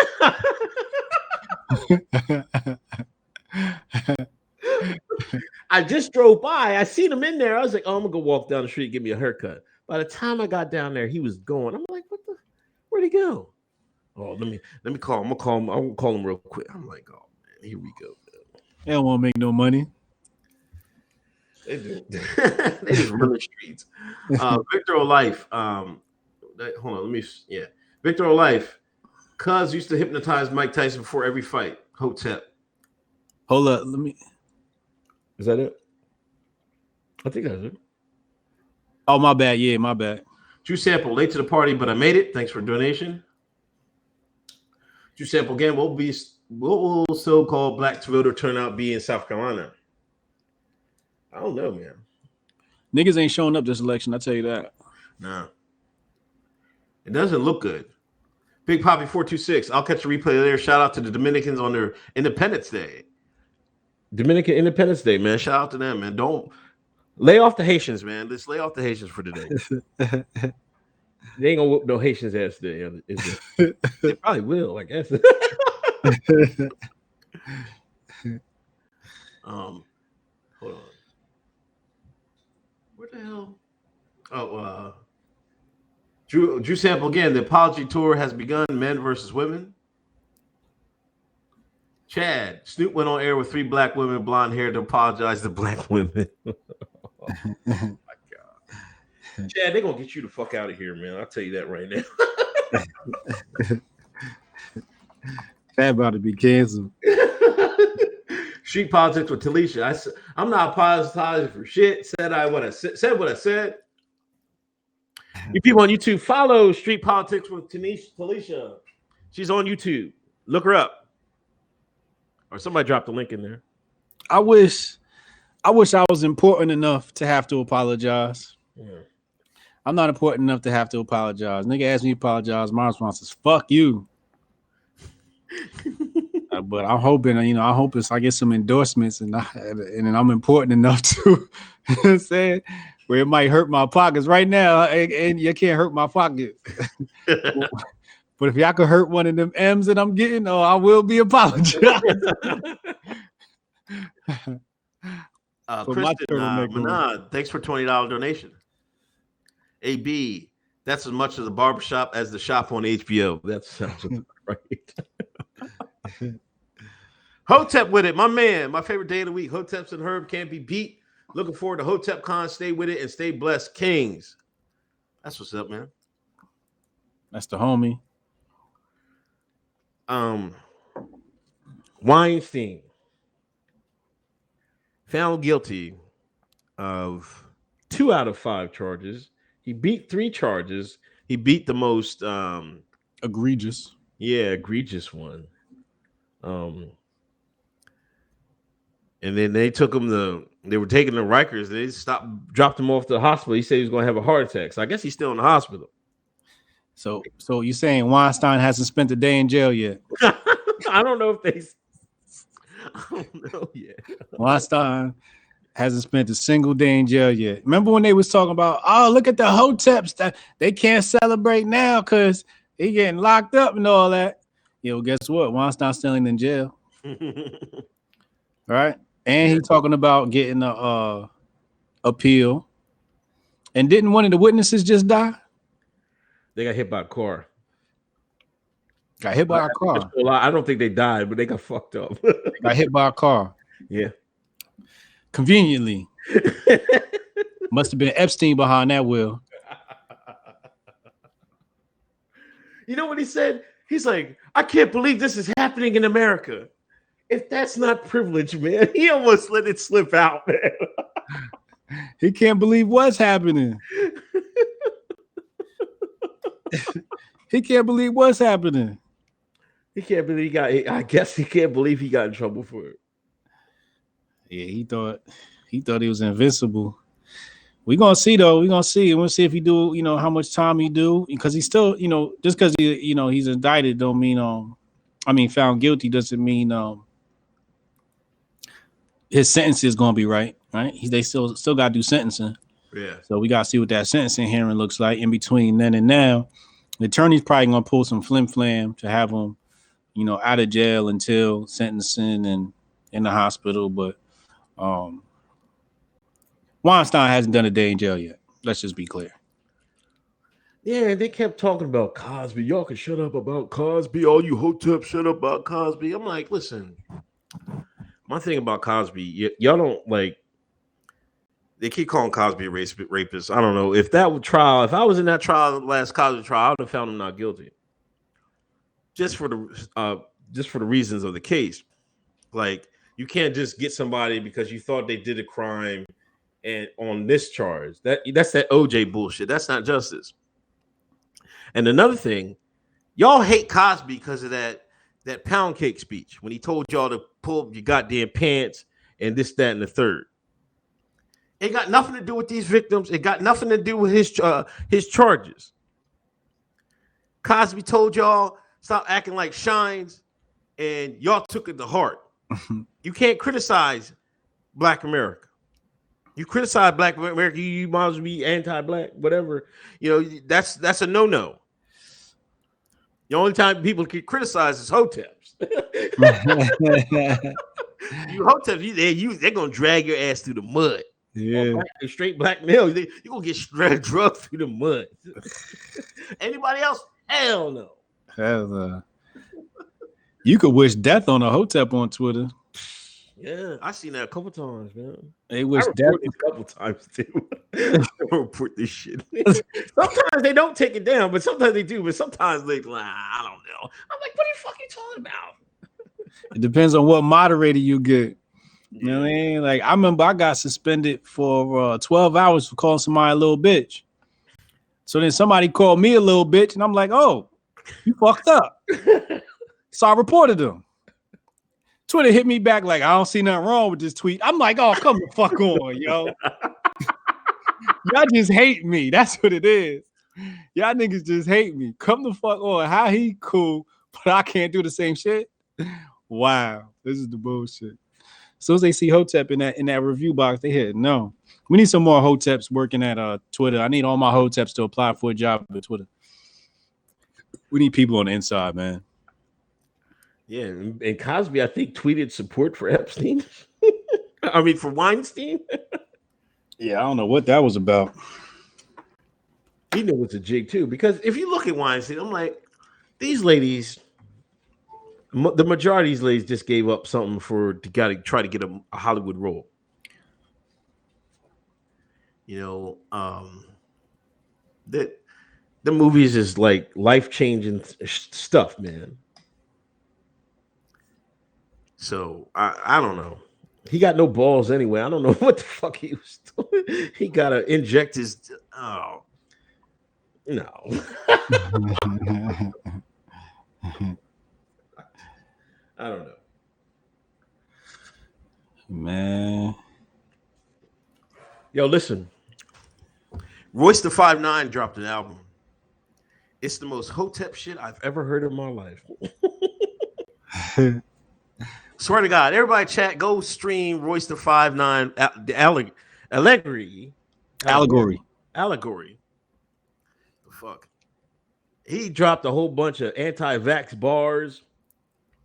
I just drove by. I seen him in there. I was like, "Oh, I'm gonna go walk down the street and give me a haircut." By the time I got down there, he was going. I'm like, where'd he go? Oh, let me call him. I'm gonna call him real quick. I'm like, oh man, here we go. Man. They don't want to make no money. They do. They just run the streets. Victor Olife. Hold on. Victor Olife. Cuz used to hypnotize Mike Tyson before every fight. Hotep. Hold up. Is that it? I think that's it. Oh, my bad. Yeah, my bad. Drew Sample, late to the party, but I made it. Thanks for donation. Drew Sample again. What will so-called black voter turnout be in South Carolina? I don't know, man. Niggas ain't showing up this election. I tell you that. Nah. It doesn't look good. Big Poppy 426. I'll catch a replay there. Shout out to the Dominicans on their Independence Day. Dominican Independence Day, man. Shout out to them, man. Lay off the Haitians, man. Let's lay off the Haitians for today. They ain't gonna whoop no Haitians ass today, is it? They probably will, I guess. Hold on. Where the hell? Oh, Drew Sample again. The apology tour has begun. Men versus women. Chad, Snoop went on air with 3 black women, blonde hair, to apologize to black women. Oh my God. Chad, they're gonna get you the fuck out of here, man. I'll tell you that right now. That about to be canceled. Street politics with Talisha. I'm not apologizing for shit. Said what I said. You people on YouTube, follow Street Politics with Talisha. She's on YouTube. Look her up. Or somebody dropped the link in there. I wish I was important enough to have to apologize. Yeah. I'm not important enough to have to apologize. Nigga asked me to apologize. My response is fuck you. But I'm hoping, I hope I get some endorsements and I'm important enough to, you know what I'm saying, where it might hurt my pockets right now, and you can't hurt my pockets. But if y'all could hurt one of them M's that I'm getting, I will be apologizing. Kristen Manad, thanks for $20 donation. AB, that's as much as the barbershop as the shop on HBO. That sounds right. Hotep with it, my man. My favorite day of the week. Hoteps and Herb can't be beat. Looking forward to Hotep Con. Stay with it and stay blessed, Kings. That's what's up, man. That's the homie. Weinstein found guilty of 2 out of 5 charges. He beat 3 charges. He beat the most egregious one. And then they took him they were taking the Rikers. They dropped him off to the hospital. He said he was going to have a heart attack. So I guess he's still in the hospital. So you're saying Weinstein hasn't spent a day in jail yet? I don't know if I don't know yet. Weinstein hasn't spent a single day in jail yet. Remember when they was talking about, look at the Hoteps that they can't celebrate now because he getting locked up and all that. Yeah, well, guess what? Weinstein's still in jail. Right? And he's talking about getting a appeal. And didn't one of the witnesses just die? They got hit by a car. Got hit by a car. I don't think they died, but they got fucked up. Got hit by a car. Yeah. Conveniently. Must have been Epstein behind that wheel. You know what he said? He's like, I can't believe this is happening in America. If that's not privilege, man, he almost let it slip out, man. He can't believe what's happening. He can't believe what's happening. He can't believe I guess he can't believe he got in trouble for it. Yeah, he thought he was invincible. We're gonna see though. We're gonna see. We'll see if he do, how much time he do. Because he's still, just because he's indicted don't mean found guilty doesn't mean his sentence is gonna be right. They still gotta do sentencing. Yeah. So we gotta see what that sentencing hearing looks like in between then and now. The attorney's probably gonna pull some flim flam to have him, out of jail until sentencing and in the hospital. But Weinstein hasn't done a day in jail yet. Let's just be clear. Yeah, they kept talking about Cosby. Y'all can shut up about Cosby. All you Hotep shut up about Cosby. I'm like, listen, my thing about Cosby, y'all don't like. They keep calling Cosby a rapist. I don't know if that would trial. If I was in that trial, the last Cosby trial, I would have found him not guilty. Just for the reasons of the case, like you can't just get somebody because you thought they did a crime and on this charge. That's that OJ bullshit. That's not justice. And another thing, y'all hate Cosby because of that pound cake speech when he told y'all to pull up your goddamn pants and this, that, and the third. It got nothing to do with these victims. It got nothing to do with his charges. Cosby told y'all stop acting like shines, and y'all took it to heart. You can't criticize Black America. You criticize Black America, you might as well be anti-Black, whatever. You know, that's a no-no. The only time people can criticize is Hoteps. You Hoteps, they're gonna drag your ass through the mud. Yeah. Straight black male, you're gonna get drugged through the mud. Anybody else? Hell no. You could wish death on a Hotep on Twitter. Yeah, I seen that a couple times, man. They wish I death report it a couple times too. I report this shit. Sometimes they don't take it down, but sometimes they do. But sometimes they like, I don't know. I'm like, what are you fucking talking about? It depends on what moderator you get. You know what I mean? Like, I remember I got suspended for 12 hours for calling somebody a little bitch. So then somebody called me a little bitch, and I'm like, oh, you fucked up. So I reported them. Twitter hit me back like, I don't see nothing wrong with this tweet. I'm like, oh, come the fuck on, yo. Y'all just hate me. That's what it is. Y'all niggas just hate me. Come the fuck on. How he cool, but I can't do the same shit? Wow. This is the bullshit. As soon as they see Hotep in that review box, they hit no. We need some more Hoteps working at Twitter. I need all my Hoteps to apply for a job at Twitter. We need people on the inside, man. Yeah, and Cosby, I think, tweeted support for Epstein. I mean, for Weinstein. Yeah, I don't know what that was about. He knew it's a jig too, because if you look at Weinstein, I'm like, these ladies, the majority of these ladies just gave up something to try to get a Hollywood role. You know, that the movies is like life-changing stuff, man. So I don't know. He got no balls anyway. I don't know what the fuck he was doing. He gotta inject his. Oh no. I don't know. Man. Yo, listen. Royce the 5'9" dropped an album. It's the most Hotep shit I've ever heard in my life. Swear to God, everybody chat, go stream Royce the 5'9", the Allegory. The fuck. He dropped a whole bunch of anti-vax bars.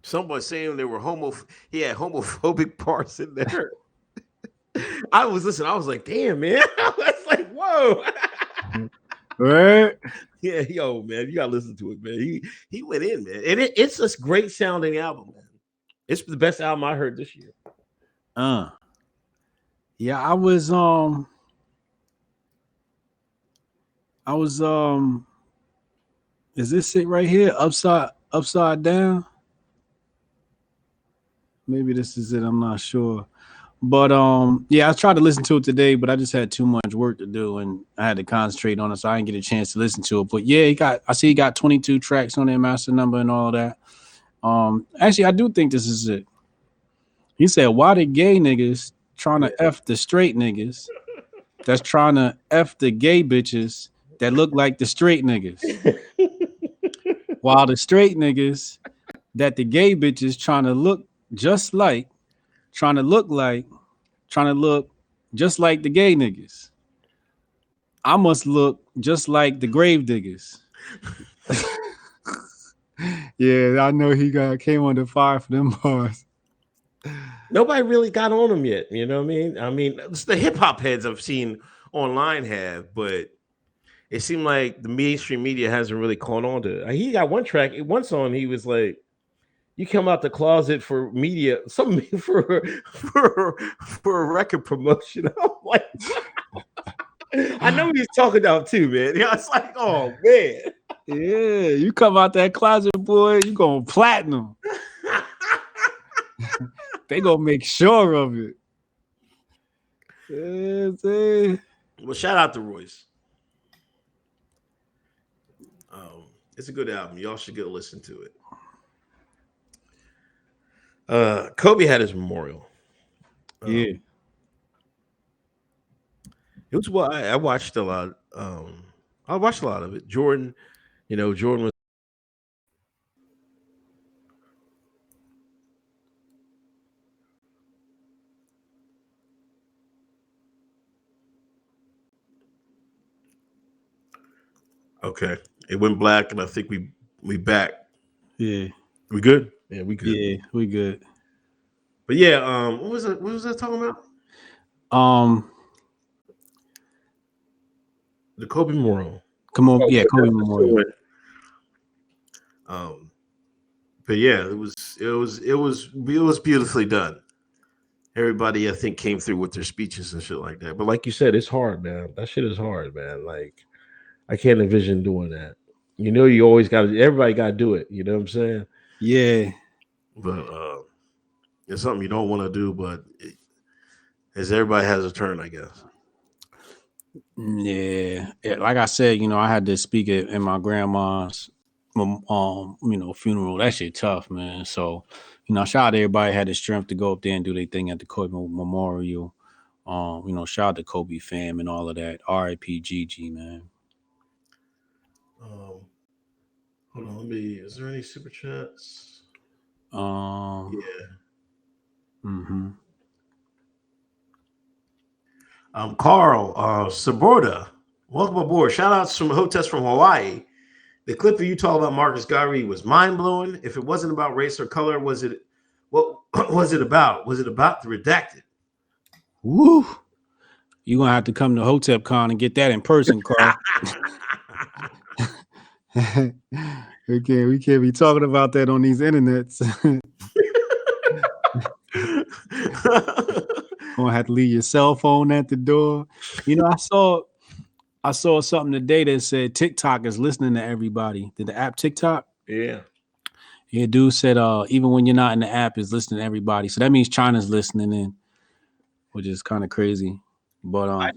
Somebody saying they were he had homophobic parts in there. I was like, damn, man. I was like, whoa. Right? Yeah, yo, man, you gotta listen to it, man. He went in, man. And it's a great sounding album, man. It's the best album I heard this year. Yeah, I was is this it right here? Upside down? Maybe this is it. I'm not sure. But yeah, I tried to listen to it today, but I just had too much work to do and I had to concentrate on it, so I didn't get a chance to listen to it. But yeah, I see he got 22 tracks on their master number and all that. Actually, I do think this is it. He said, why the gay niggas trying to F the straight niggas that's trying to F the gay bitches that look like the straight niggas? While the straight niggas that the gay bitches trying to look just like, trying to look just like the gay niggas. I must look just like the grave diggers. Yeah, I know he came under fire for them bars. Nobody really got on him yet. You know what I mean? I mean, it's the hip hop heads I've seen online have, but it seemed like the mainstream media hasn't really caught on to it. He got one song, he was like, you come out the closet for media, something for a record promotion. I'm like, I know he's talking about too, man. Yeah, it's like, oh man. Yeah, you come out that closet, boy, you going platinum. They gonna make sure of it. Yeah, well, shout out to Royce. It's a good album. Y'all should go listen to it. Kobe had his memorial. Yeah. It was what I watched a lot. I watched a lot of it. Jordan was. Okay. It went black, and I think we back. Yeah. We good? Yeah, we good. Yeah, we good. But yeah, what was it? What was I talking about? The Kobe Memorial. Come on, Oh, yeah, Kobe that's Memorial. it. But yeah, it was beautifully done. Everybody, I think, came through with their speeches and shit like that. But like you said, it's hard, man. That shit is hard, man. Like, I can't envision doing that. You know, you always got to. Everybody got to do it. You know what I'm saying? Yeah. But it's something you don't want to do. But as everybody has a turn, I guess. Yeah. Like I said, I had to speak in my grandma's funeral. That shit tough, man. So, shout out to everybody had the strength to go up there and do their thing at the Kobe Memorial. Shout out to Kobe fam and all of that. R.I.P. Gigi, man. Hold on, is there any super chats? Yeah. Mm-hmm. Carl Saborda, welcome aboard. Shout outs from Hoteps from Hawaii. The clip of you talking about Marcus Garvey was mind blowing. If it wasn't about race or color, what was it about? Was it about the redacted? Woo! You're gonna have to come to Hotep Con and get that in person, Carl. we can't be talking about that on these internets. Gonna have to leave your cell phone at the door. I saw something today that said TikTok is listening to everybody. Did the app TikTok? Yeah. Yeah, dude said even when you're not in the app, it's listening to everybody. So that means China's listening in, which is kind of crazy. But I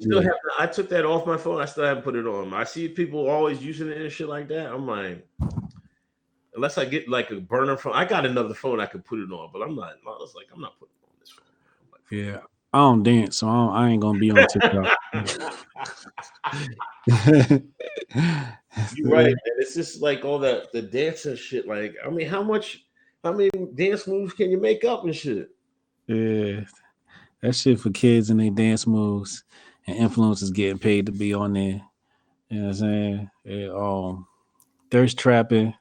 took that off my phone. I still haven't put it on. I see people always using it and shit like that. I'm like, unless I get like a burner phone, I got another phone I could put it on, but I'm not. I was like, I'm not putting it on this phone. Yeah, I don't dance, so I ain't gonna be on TikTok. You're right, man. It's just like all the dance and shit. Like, I mean, how many dance moves can you make up and shit? Yeah, that shit for kids and they dance moves, and influencers getting paid to be on there. You know what I'm saying? Yeah, thirst trapping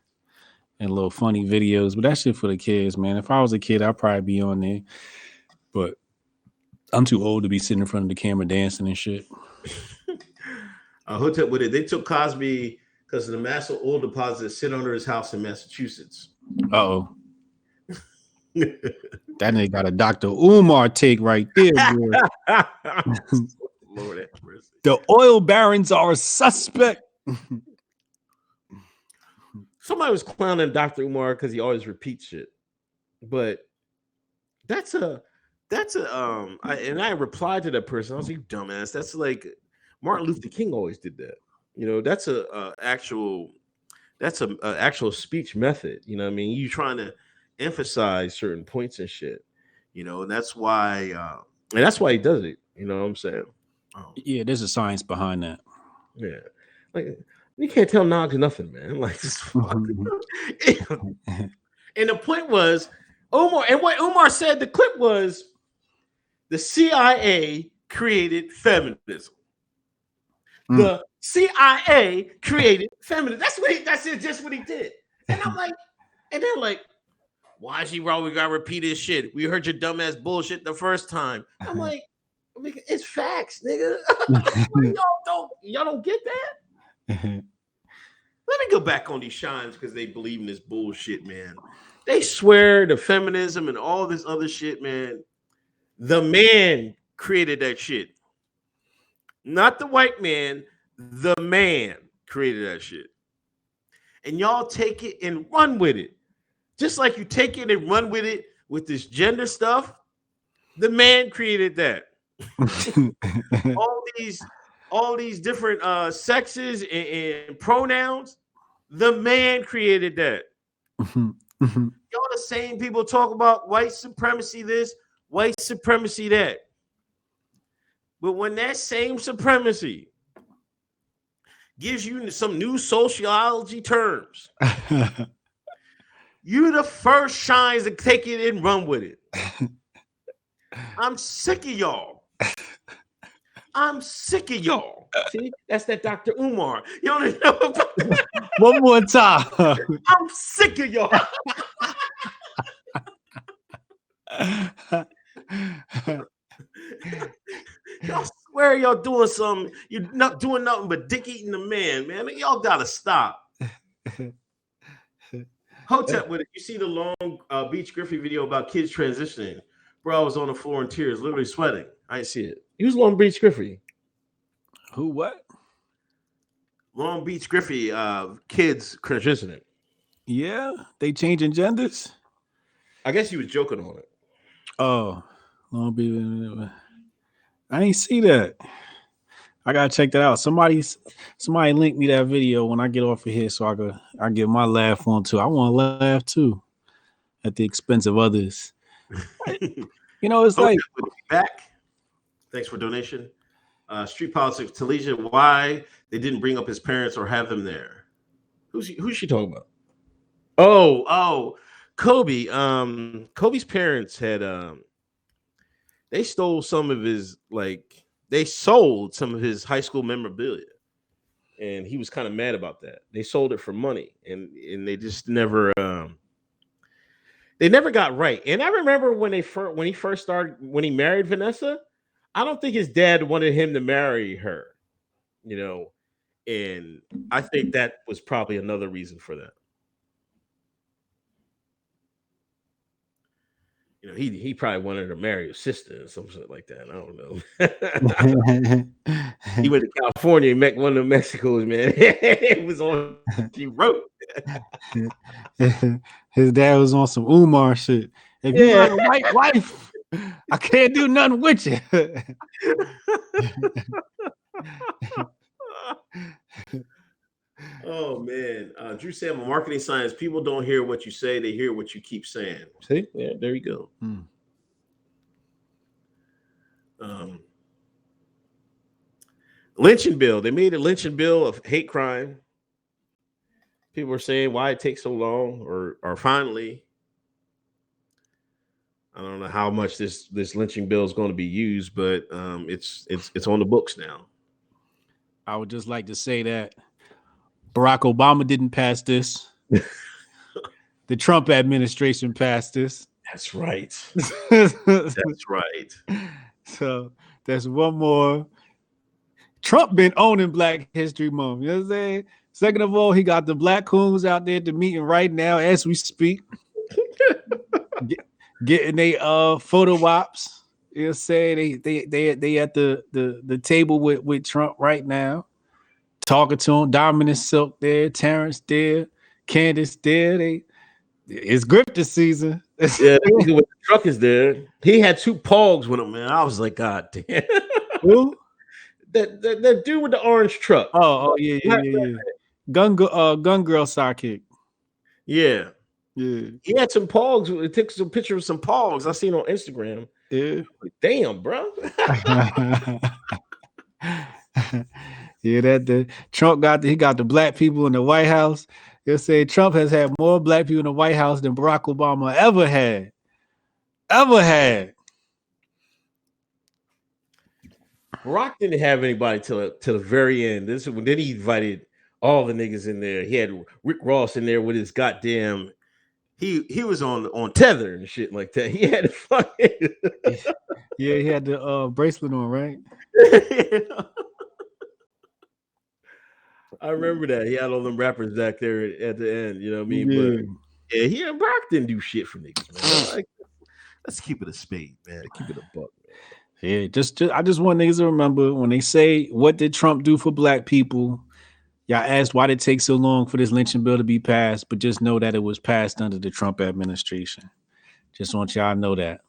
and little funny videos, but that shit for the kids, man. If I was a kid, I'd probably be on there, but I'm too old to be sitting in front of the camera dancing and shit. Hotep with it. They took Cosby because of the massive oil deposits sit under his house in Massachusetts. Uh-oh. That nigga got a Dr. Umar take right there, boy. Lord, the oil barons are a suspect. Somebody was clowning Dr. Umar because he always repeats shit. But I replied to that person. I was like, you dumbass. That's like Martin Luther King always did that. That's an actual speech method. You know what I mean? You trying to emphasize certain points and shit. And that's why he does it. You know what I'm saying? Yeah, there's a science behind that. Yeah. Like, you can't tell Nog nothing, man. Like, and the point was, Umar, and what Umar said, the clip was, the CIA created feminism. The CIA created feminism. That's just what he did. And I'm like, and they're like, why is he wrong? We gotta repeat his shit. We heard your dumbass bullshit the first time. I'm like, it's facts, nigga. y'all don't get that? Let me go back on these shines because they believe in this bullshit, man. They swear to feminism and all this other shit, man. The man created that shit. Not the white man. The man created that shit. And y'all take it and run with it. Just like you take it and run with it with this gender stuff. The man created that. all these different sexes and pronouns. The man created that. Y'all the same people talk about white supremacy this, white supremacy that. But when that same supremacy gives you some new sociology terms, you the first shines to take it and run with it. I'm sick of y'all. I'm sick of y'all. See, that's that Dr. Umar. You don't know. One more time. I'm sick of y'all. Y'all swear y'all doing something. You're not doing nothing but dick eating the man. Y'all gotta stop. Hotep with it. You see the long Beach Griffey video about kids transitioning. Bro, I was on the floor in tears, literally sweating. I didn't see it. He was Long Beach Griffey. Who? What? Long Beach Griffey, kids transitioning. Yeah, they changing genders. I guess he was joking on it. Oh, Long Beach. I ain't see that. I gotta check that out. Somebody link me that video when I get off of here, so I get my laugh on too. I want to laugh too, at the expense of others. You know, it's like back. Thanks for donation. Street Politics, Talesia, why they didn't bring up his parents or have them there? Who's she talking about? Oh, Kobe. Kobe's parents had they stole some of his they sold some of his high school memorabilia, and he was kind of mad about that. They sold it for money, and they just never they never got right. And I remember when he married Vanessa, I don't think his dad wanted him to marry her, you know, and I think that was probably another reason for that. You know, he probably wanted to marry his sister or something like that. I don't know. He went to California and met one of the Mexicos, man. It was on. He wrote. His dad was on some Umar shit. If you got a white wife, I can't do nothing with you. Oh man, Drew said, "I'm a marketing science. People don't hear what you say; they hear what you keep saying." See, yeah, there you go. Lynching bill. They made a lynching bill of hate crime. People were saying why it takes so long, or finally, I don't know how much this lynching bill is going to be used, but it's on the books now. I would just like to say that Barack Obama didn't pass this. The Trump administration passed this. That's right. That's right. So that's one more. Trump been owning Black History Month. You know what I'm saying? Second of all, he got the Black Coons out there at the meeting right now as we speak. Getting they photo ops. You know what I'm saying? They at the table with Trump right now. Talking to him. Dominant Silk there, Terrence there, Candace there. It's grifter season. Yeah, the truck is there. He had two pogs with him, man. I was like, God damn. Who? That dude with the orange truck. Oh yeah. Gun girl sidekick. Yeah. Yeah. He had some pogs. It took some pictures of some pogs I seen on Instagram. Yeah. Like, damn, bro. Yeah, the Trump got the Black people in the White House. They'll say Trump has had more Black people in the White House than Barack Obama ever had. Barack didn't have anybody till the very end. Then he invited all the niggas in there. He had Rick Ross in there with his goddamn. He was on tether and shit like that. He had fucking. Yeah, he had the bracelet on, right? I remember that. He had all them rappers back there at the end, you know what I mean? Yeah. But yeah, he and Brock didn't do shit for niggas, man. Like, let's keep it a spade, man. Keep it a buck, man. Yeah, I just want niggas to remember when they say what did Trump do for Black people? Y'all asked why did it take so long for this lynching bill to be passed, but just know that it was passed under the Trump administration. Just want y'all to know that.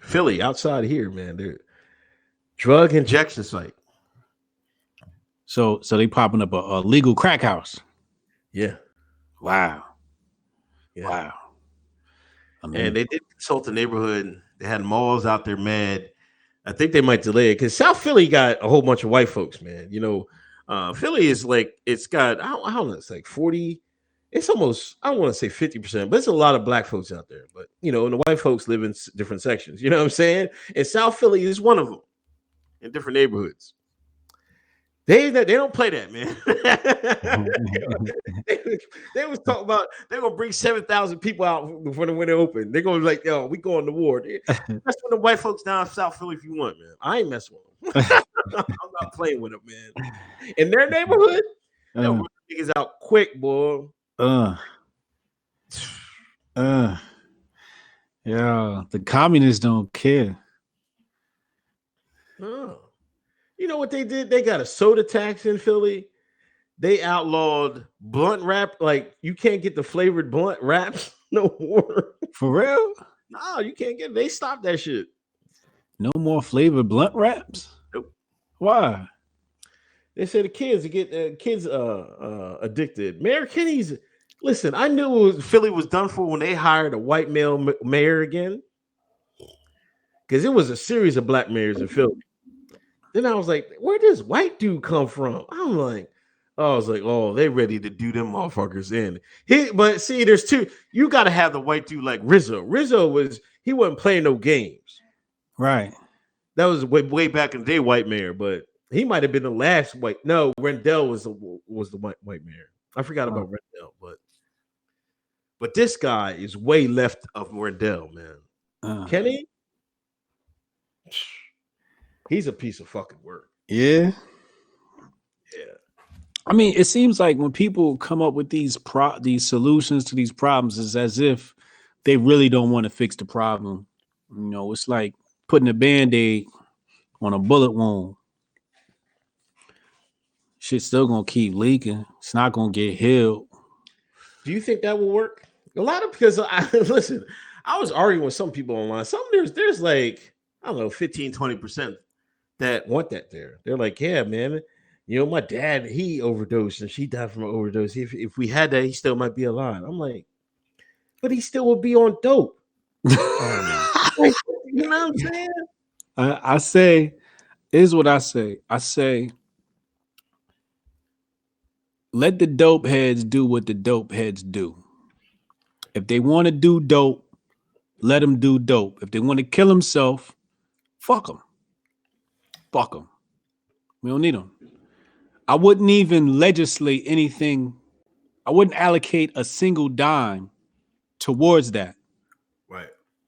Philly, outside here, man, dude. Drug injection site. So they popping up a legal crack house. Yeah. Wow. Yeah. Wow. I mean, and they did consult the neighborhood. They had malls out there mad. I think they might delay it because South Philly got a whole bunch of white folks, man. You know, Philly is like, it's got, I don't know, it's like 40 it's almost, I don't want to say 50%, but it's a lot of black folks out there. But you know, and the white folks live in different sections. You know what I'm saying? And South Philly is one of them in different neighborhoods. They don't play that, man. they was talking about they're gonna bring 7,000 people out before the winter open. They're gonna be like, yo, we going to war. That's what the white folks down in South Philly if you want, man. I ain't messing with them. I'm not playing with them, man. In their neighborhood, they'll run niggas out quick, boy. Yeah, the communists don't care. Oh. You know what they did? They got a soda tax in Philly. They outlawed blunt wrap. Like you can't get the flavored blunt wraps no more. For real? No, you can't get. They stopped that shit. No more flavored blunt wraps? Nope. Why? They said the kids get addicted. Mayor Kenny's. Listen, I knew Philly was done for when they hired a white male mayor again, because it was a series of black mayors in Philly. Then I was like, where does this white dude come from? I was like, oh, they ready to do them motherfuckers in. But see, there's two. You got to have the white dude like Rizzo. He wasn't playing no games. Right. That was way back in the day, white mayor, but he might have been the last white. No, Rendell was the white mayor. I forgot about Rendell, but this guy is way left of Rendell, man. Kenny? He's a piece of fucking work. Yeah. Yeah. I mean, it seems like when people come up with these solutions to these problems, it's as if they really don't want to fix the problem. You know, it's like putting a Band-Aid on a bullet wound. Shit's still gonna keep leaking. It's not gonna get healed. Do you think that will work? Because listen, I was arguing with some people online. There's like, I don't know, 15-20% that want that there. They're like, yeah, man, you know, my dad, he overdosed and she died from an overdose. If we had that, he still might be alive. I'm like, but he still would be on dope. You know what I'm saying? I say, here's what I say. I say, let the dope heads do what the dope heads do. If they want to do dope, let them do dope. If they want to kill himself, fuck them. Fuck them. We don't need them. I wouldn't even legislate anything. I wouldn't allocate a single dime towards that. Right.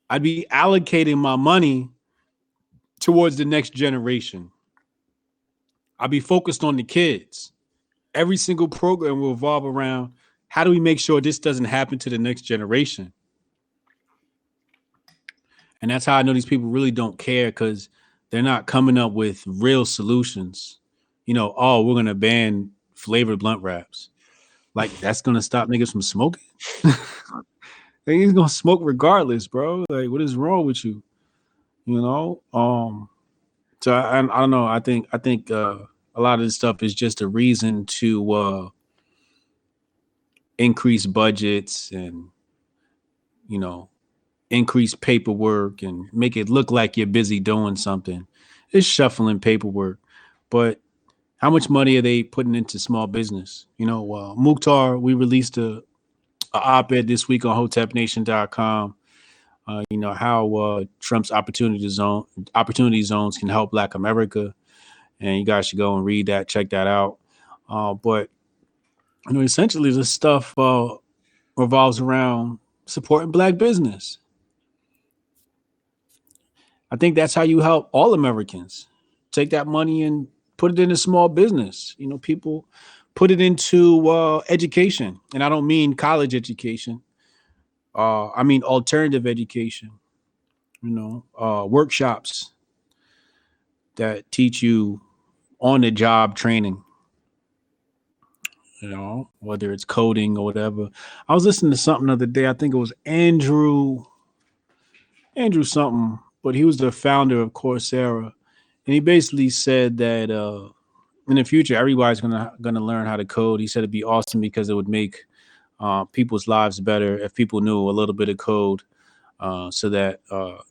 I'd be allocating my money towards the next generation. I'd be focused on the kids. Every single program will revolve around how do we make sure this doesn't happen to the next generation? And that's how I know these people really don't care, because they're not coming up with real solutions. You know, oh, we're going to ban flavored blunt wraps. Like, that's going to stop niggas from smoking? He's going to smoke regardless, bro. Like, what is wrong with you? You know? So I don't know. I think a lot of this stuff is just a reason to increase budgets and, you know, increase paperwork and make it look like you're busy doing something. It's shuffling paperwork. But how much money are they putting into small business? You know, Mukhtar, we released a op-ed this week on hotepnation.com. You know, how Trump's opportunity zones can help Black America. And you guys should go and read that, check that out. But, you know, essentially this stuff revolves around supporting Black business. I think that's how you help all Americans. Take that money and put it into small business. You know, people put it into education. And I don't mean college education. I mean alternative education. You know, workshops that teach you on-the-job training. You know, whether it's coding or whatever. I was listening to something the other day. I think it was Andrew something, but he was the founder of Coursera. And he basically said that in the future, everybody's gonna learn how to code. He said it'd be awesome because it would make people's lives better if people knew a little bit of code, so that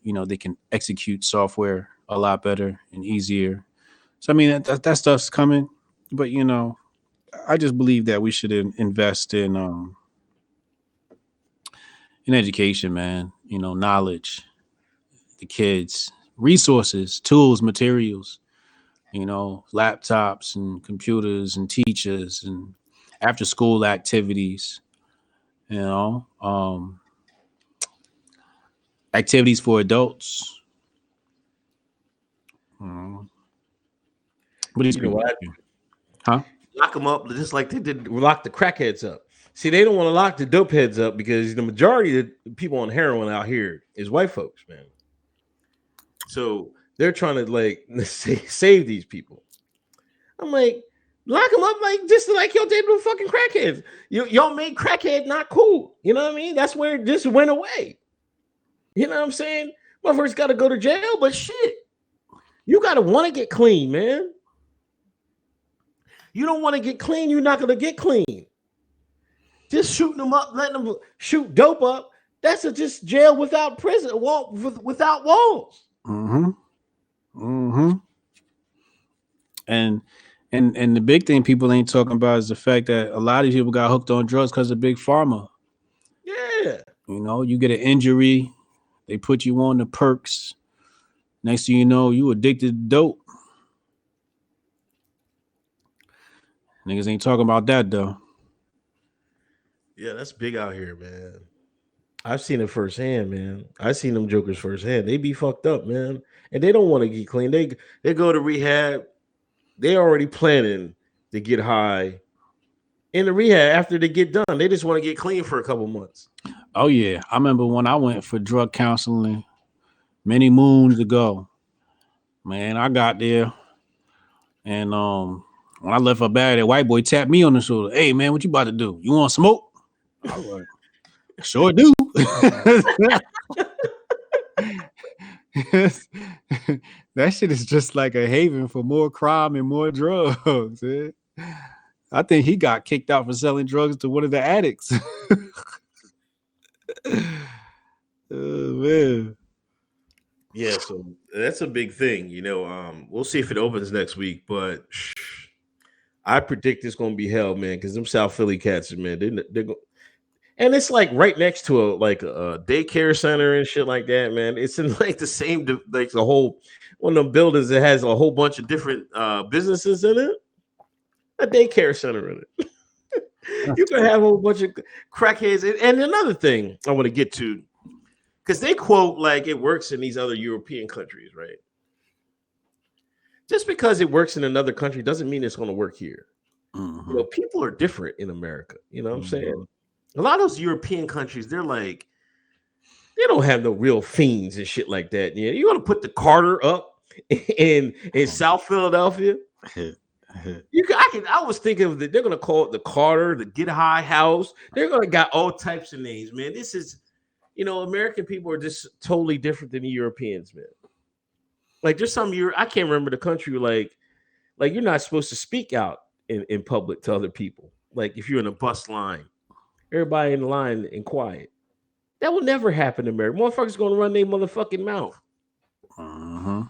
you know, they can execute software a lot better and easier. So I mean, that stuff's coming, but you know, I just believe that we should invest in in education, man. You know, knowledge, the kids, resources, tools, materials. You know, laptops and computers and teachers and after school activities. You know, activities for adults. Mm. What do you You know think? what? Huh? Lock them up just like they did lock the crackheads up. See, they don't want to lock the dope heads up because the majority of the people on heroin out here is white folks, man. So they're trying to like save these people. I'm like, lock them up like just like y'all did with fucking crackheads. Y'all made crackhead not cool. You know what I mean? That's where it just went away. You know what I'm saying? Motherfuckers got to go to jail, but shit, you got to want to get clean, man. You don't want to get clean, you're not going to get clean. Just shooting them up, letting them shoot dope up. That's just jail without prison, without walls. Mm-hmm. Mm-hmm. And the big thing people ain't talking about is the fact that a lot of people got hooked on drugs because of big pharma. Yeah. You know, you get an injury, they put you on the perks. Next thing you know, you addicted to dope. Niggas ain't talking about that though. Yeah, that's big out here, man. I've seen it firsthand, man. I've seen them jokers firsthand. They be fucked up, man. And they don't want to get clean. They go to rehab. They already planning to get high in the rehab after they get done. They just want to get clean for a couple months. Oh yeah. I remember when I went for drug counseling many moons ago. Man, I got there and when I left up bad, that white boy tapped me on the shoulder. Hey man, what you about to do? You want to smoke? I was like, sure do. That shit is just like a haven for more crime and more drugs. Man. I think he got kicked out for selling drugs to one of the addicts. Oh man. Yeah, so that's a big thing. You know, we'll see if it opens next week, but I predict it's gonna be hell, man, because them South Philly cats, man, they're go- and it's like right next to a daycare center and shit like that, man. It's in like the same like the whole one of them buildings that has a whole bunch of different businesses in it. A daycare center in it. You can have a whole bunch of crackheads. And another thing I want to get to, because they quote like it works in these other European countries, right? Just because it works in another country doesn't mean it's going to work here. Mm-hmm. You know, people are different in America. You know what I'm saying? Mm-hmm. A lot of those European countries, they're like, they don't have no real fiends and shit like that. Yeah, you want to put the Carter up in South Philadelphia? I was thinking of they're gonna call it the Carter, the Get High House. They're gonna got all types of names, man. This is, you know, American people are just totally different than the Europeans, man. Like there's some I can't remember the country like you're not supposed to speak out in public to other people. Like if you're in a bus line, everybody in the line and quiet. That will never happen in America. Motherfuckers gonna run their motherfucking mouth. Mm-hmm.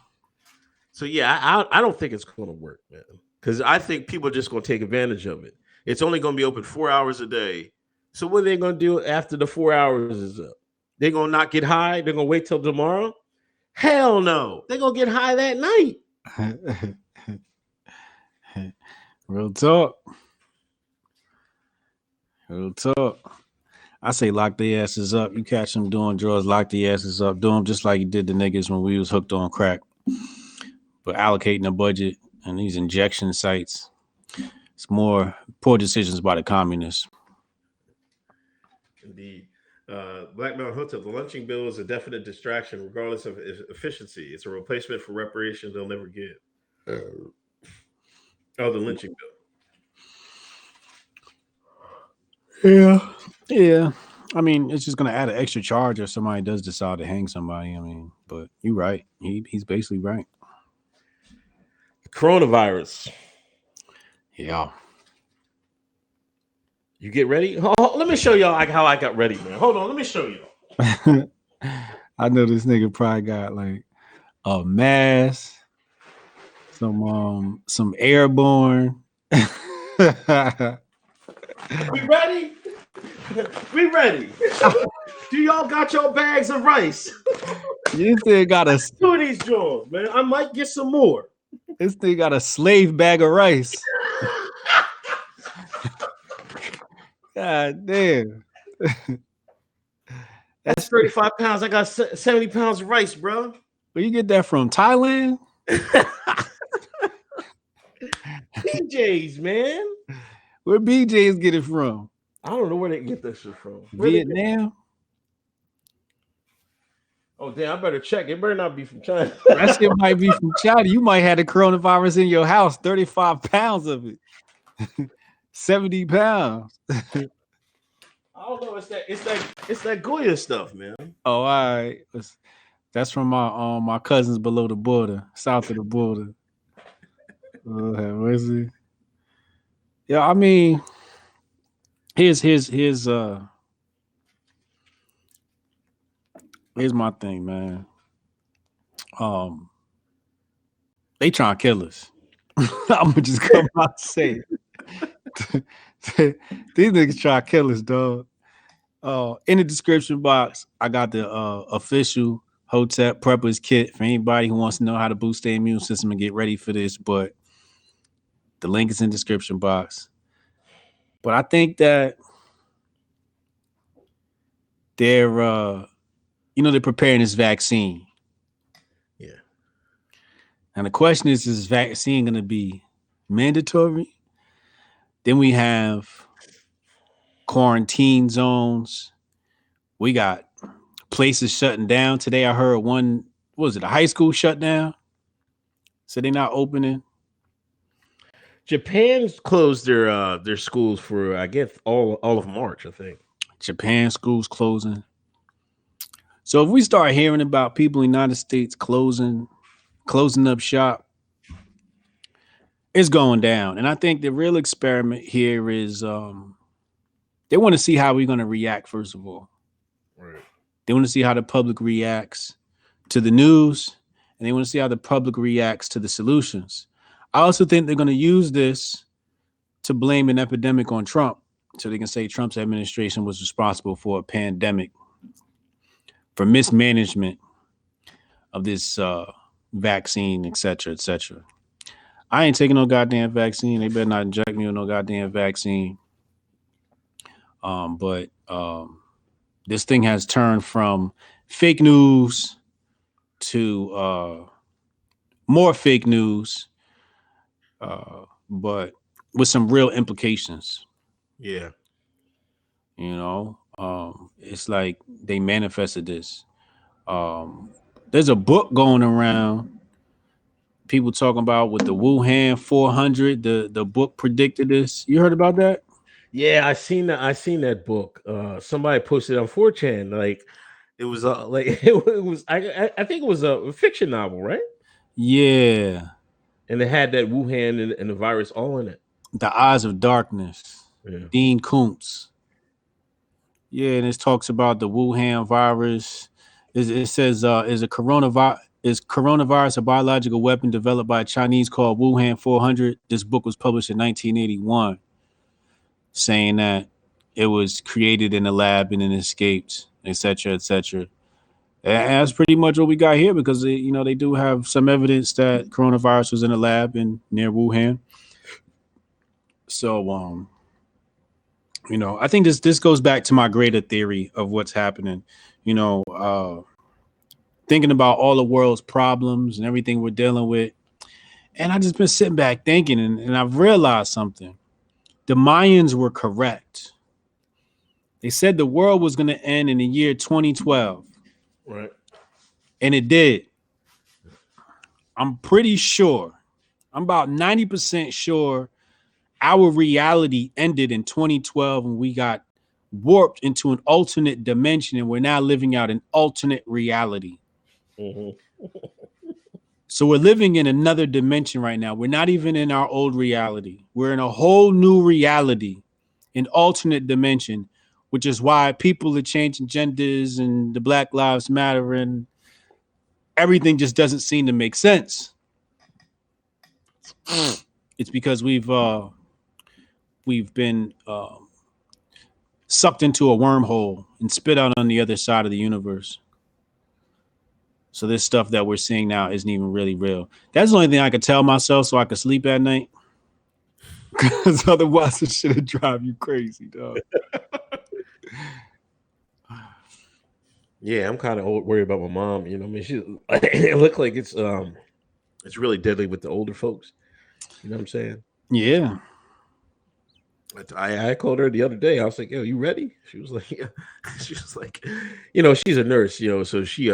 So yeah, I don't think it's gonna work, man. Because I think people are just going to take advantage of it. It's only going to be open 4 hours a day. So what are they going to do after the 4 hours is up? They're going to not get high? They're going to wait till tomorrow? Hell no. They're going to get high that night. Real talk. Real talk. I say lock their asses up. You catch them doing drugs, lock their asses up. Do them just like you did the niggas when we was hooked on crack. But allocating the budget and these injection sites, it's more poor decisions by the communists. Indeed. Black Mountain Hotep, the lynching bill is a definite distraction, regardless of efficiency. It's a replacement for reparations they'll never get. The lynching bill. Yeah. I mean, it's just gonna add an extra charge if somebody does decide to hang somebody. I mean, but you're right. He's basically right. Coronavirus. Yeah. You get ready? Oh, let me show y'all how I got ready, man. Hold on, let me show y'all. I know this nigga probably got like a mask, some airborne. You ready? We ready. Do y'all got your bags of rice? This thing got a Two of these drawers, man. I might get some more. this thing got a slave bag of rice. God damn. That's 35 pounds. I got 70 pounds of rice, bro. Where you get that from? Thailand? PJs, man. Where BJ's get it from? I don't know where they get this shit from. Vietnam? Oh, damn. I better check. It better not be from China. That shit might be from China. You might have the coronavirus in your house. 35 pounds of it. 70 pounds. I don't know. It's that Goya stuff, man. Oh, all right. That's from my cousins below the border, south of the border. Where's it? Yeah, I mean, here's my thing, man. They trying to kill us. I'm gonna just come out and say it. These niggas try to kill us, dog. In the description box, I got the official Hotep preppers kit for anybody who wants to know how to boost their immune system and get ready for this. But the link is in the description box. But I think that they're preparing this vaccine. Yeah. And the question is this vaccine going to be mandatory? Then we have quarantine zones. We got places shutting down. Today I heard a high school shut down? So they're not opening. Japan's closed their schools for, I guess, all of March, I think. Japan schools closing. So if we start hearing about people in the United States closing up shop, it's going down. And I think the real experiment here is they want to see how we're going to react, first of all. Right. They want to see how the public reacts to the news, and they want to see how the public reacts to the solutions. I also think they're going to use this to blame an epidemic on Trump, so they can say Trump's administration was responsible for a pandemic, for mismanagement of this vaccine, et cetera, et cetera. I ain't taking no goddamn vaccine. They better not inject me with no goddamn vaccine. But this thing has turned from fake news to more fake news, but with some real implications. Yeah. It's like they manifested this. There's a book going around. People talking about with the Wuhan 400. The book predicted this. You heard about that? Yeah, I seen that book. Somebody posted on 4chan. Like it was it was I think it was a fiction novel, right? Yeah. And it had that Wuhan and the virus all in it. The Eyes of Darkness. Yeah. Dean Koontz. Yeah, and it talks about the Wuhan virus. It says is coronavirus a biological weapon developed by a Chinese called Wuhan 400? This book was published in 1981, saying that it was created in a lab and then escaped, et cetera, et cetera. And that's pretty much what we got here, because they do have some evidence that coronavirus was in a lab near Wuhan. So I think this goes back to my greater theory of what's happening. Thinking about all the world's problems and everything we're dealing with. And I just been sitting back thinking, and I've realized something. The Mayans were correct. They said the world was going to end in the year 2012. Right. And it did. I'm pretty sure. I'm about 90% sure our reality ended in 2012 and we got warped into an alternate dimension, and we're now living out an alternate reality. Mm-hmm. So we're living in another dimension right now. We're not even in our old reality. We're in a whole new reality, an alternate dimension, which is why people are changing genders and the Black Lives Matter and everything just doesn't seem to make sense. It's because we've been sucked into a wormhole and spit out on the other side of the universe. So this stuff that we're seeing now isn't even really real. That's the only thing I could tell myself so I could sleep at night. Because otherwise it should drive you crazy, dog. Yeah, I'm kind of worried about my mom. You know, I mean, it looked like it's really deadly with the older folks. You know what I'm saying? Yeah. I called her the other day. I was like, "Yo, you ready?" She was like, "Yeah." She was like, you know, she's a nurse, you know, so she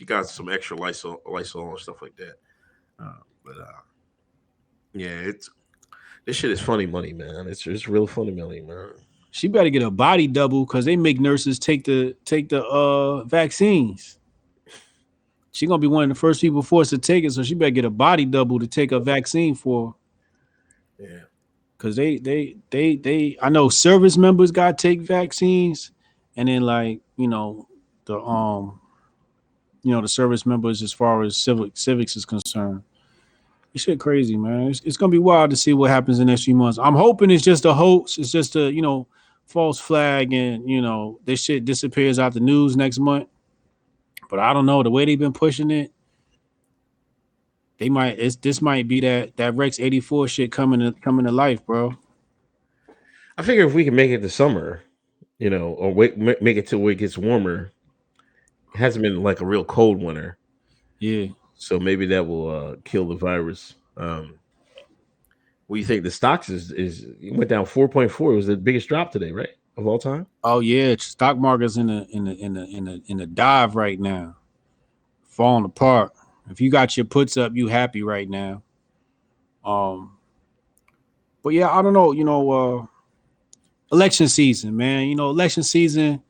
got some extra Lysol and stuff like that. Yeah, this shit is funny money, man. It's real funny money, man. She better get a body double because they make nurses take the vaccines. She gonna be one of the first people forced to take it, so she better get a body double to take a vaccine for. Yeah. Cause they I know service members got to take vaccines, and then like the service members as far as civics is concerned. This shit crazy, man. It's gonna be wild to see what happens in the next few months. I'm hoping it's just a hoax. It's just a false flag, and this shit disappears out the news next month. But I don't know the way they've been pushing it. This might be that Rex 84 shit coming to life, bro. I figure if we can make it to summer, or make it to where it gets warmer. It hasn't been like a real cold winter. Yeah. So maybe that will kill the virus. What do you think? The stocks it went down 4.4. It was the biggest drop today, right? Of all time. Oh yeah, stock market's in a dive right now, falling apart. If you got your puts up, you happy right now. But yeah, I don't know. Election season, man. Election season.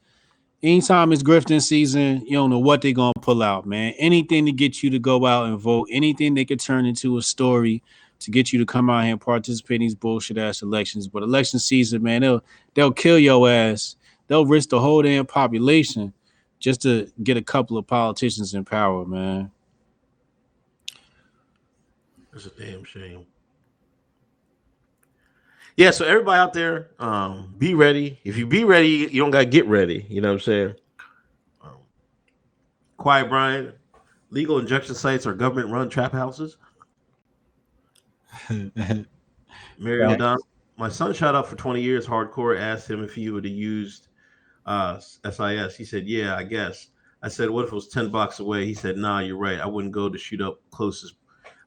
Anytime it's grifting season, you don't know what they're gonna pull out, man. Anything to get you to go out and vote. Anything they could turn into a story to get you to come out here and participate in these bullshit ass elections. But election season, man, they'll kill your ass. They'll risk the whole damn population just to get a couple of politicians in power, man. That's a damn shame. Yeah, so everybody out there, be ready. If you be ready, you don't gotta get ready. You know what I'm saying? Quiet Brian, legal injection sites are government-run trap houses. Mary O'Donnell, my son shot up for 20 years hardcore. Asked him if he would have used SIS. He said, "Yeah, I guess." I said, "What if it was 10 blocks away?" He said, "Nah, you're right. I wouldn't go to shoot up closest.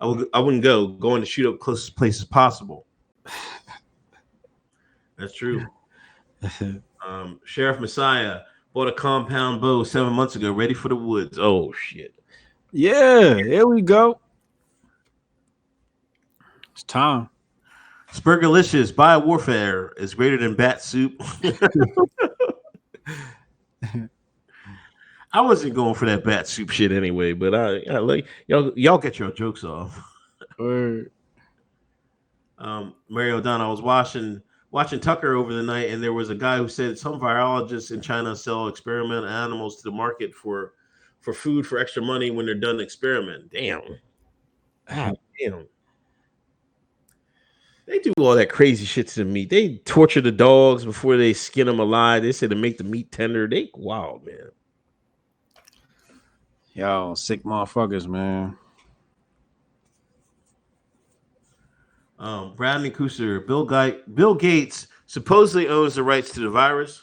I wouldn't go going to shoot up closest places possible." That's true. Sheriff Messiah bought a compound bow 7 months ago, ready for the woods. Oh shit! Yeah, here we go. It's time. Spurgalicious biowarfare is greater than bat soup. I wasn't going for that bat soup shit anyway, but I like y'all get your jokes off. Word. Mary O'Donnell, I was watching Tucker over the night, and there was a guy who said some virologists in China sell experimental animals to the market for food for extra money when they're done experimenting. Damn. Damn. They do all that crazy shit to the meat. They torture the dogs before they skin them alive. They say to make the meat tender. They wild, man. Y'all sick motherfuckers, man. Bradley Cooser, Bill Gates supposedly owns the rights to the virus.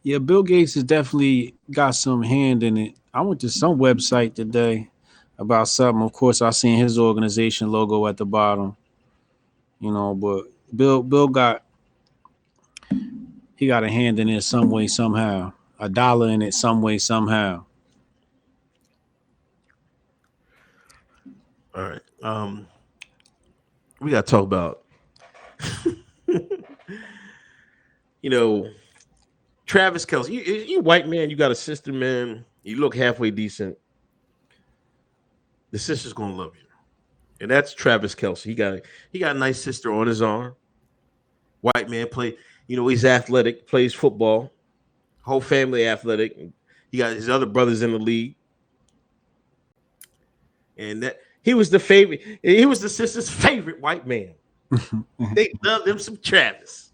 Yeah, Bill Gates has definitely got some hand in it. I went to some website today about something. Of course, I seen his organization logo at the bottom. But Bill got a hand in it some way, somehow. A dollar in it some way, somehow. All right. We got to talk about, Travis Kelce. You white man, you got a sister, man. You look halfway decent. The sister's gonna love you, and that's Travis Kelce. He got a nice sister on his arm. White man he's athletic, plays football. Whole family athletic. He got his other brothers in the league, and that he was the favorite. He was the sister's favorite white man. They love them some Travis.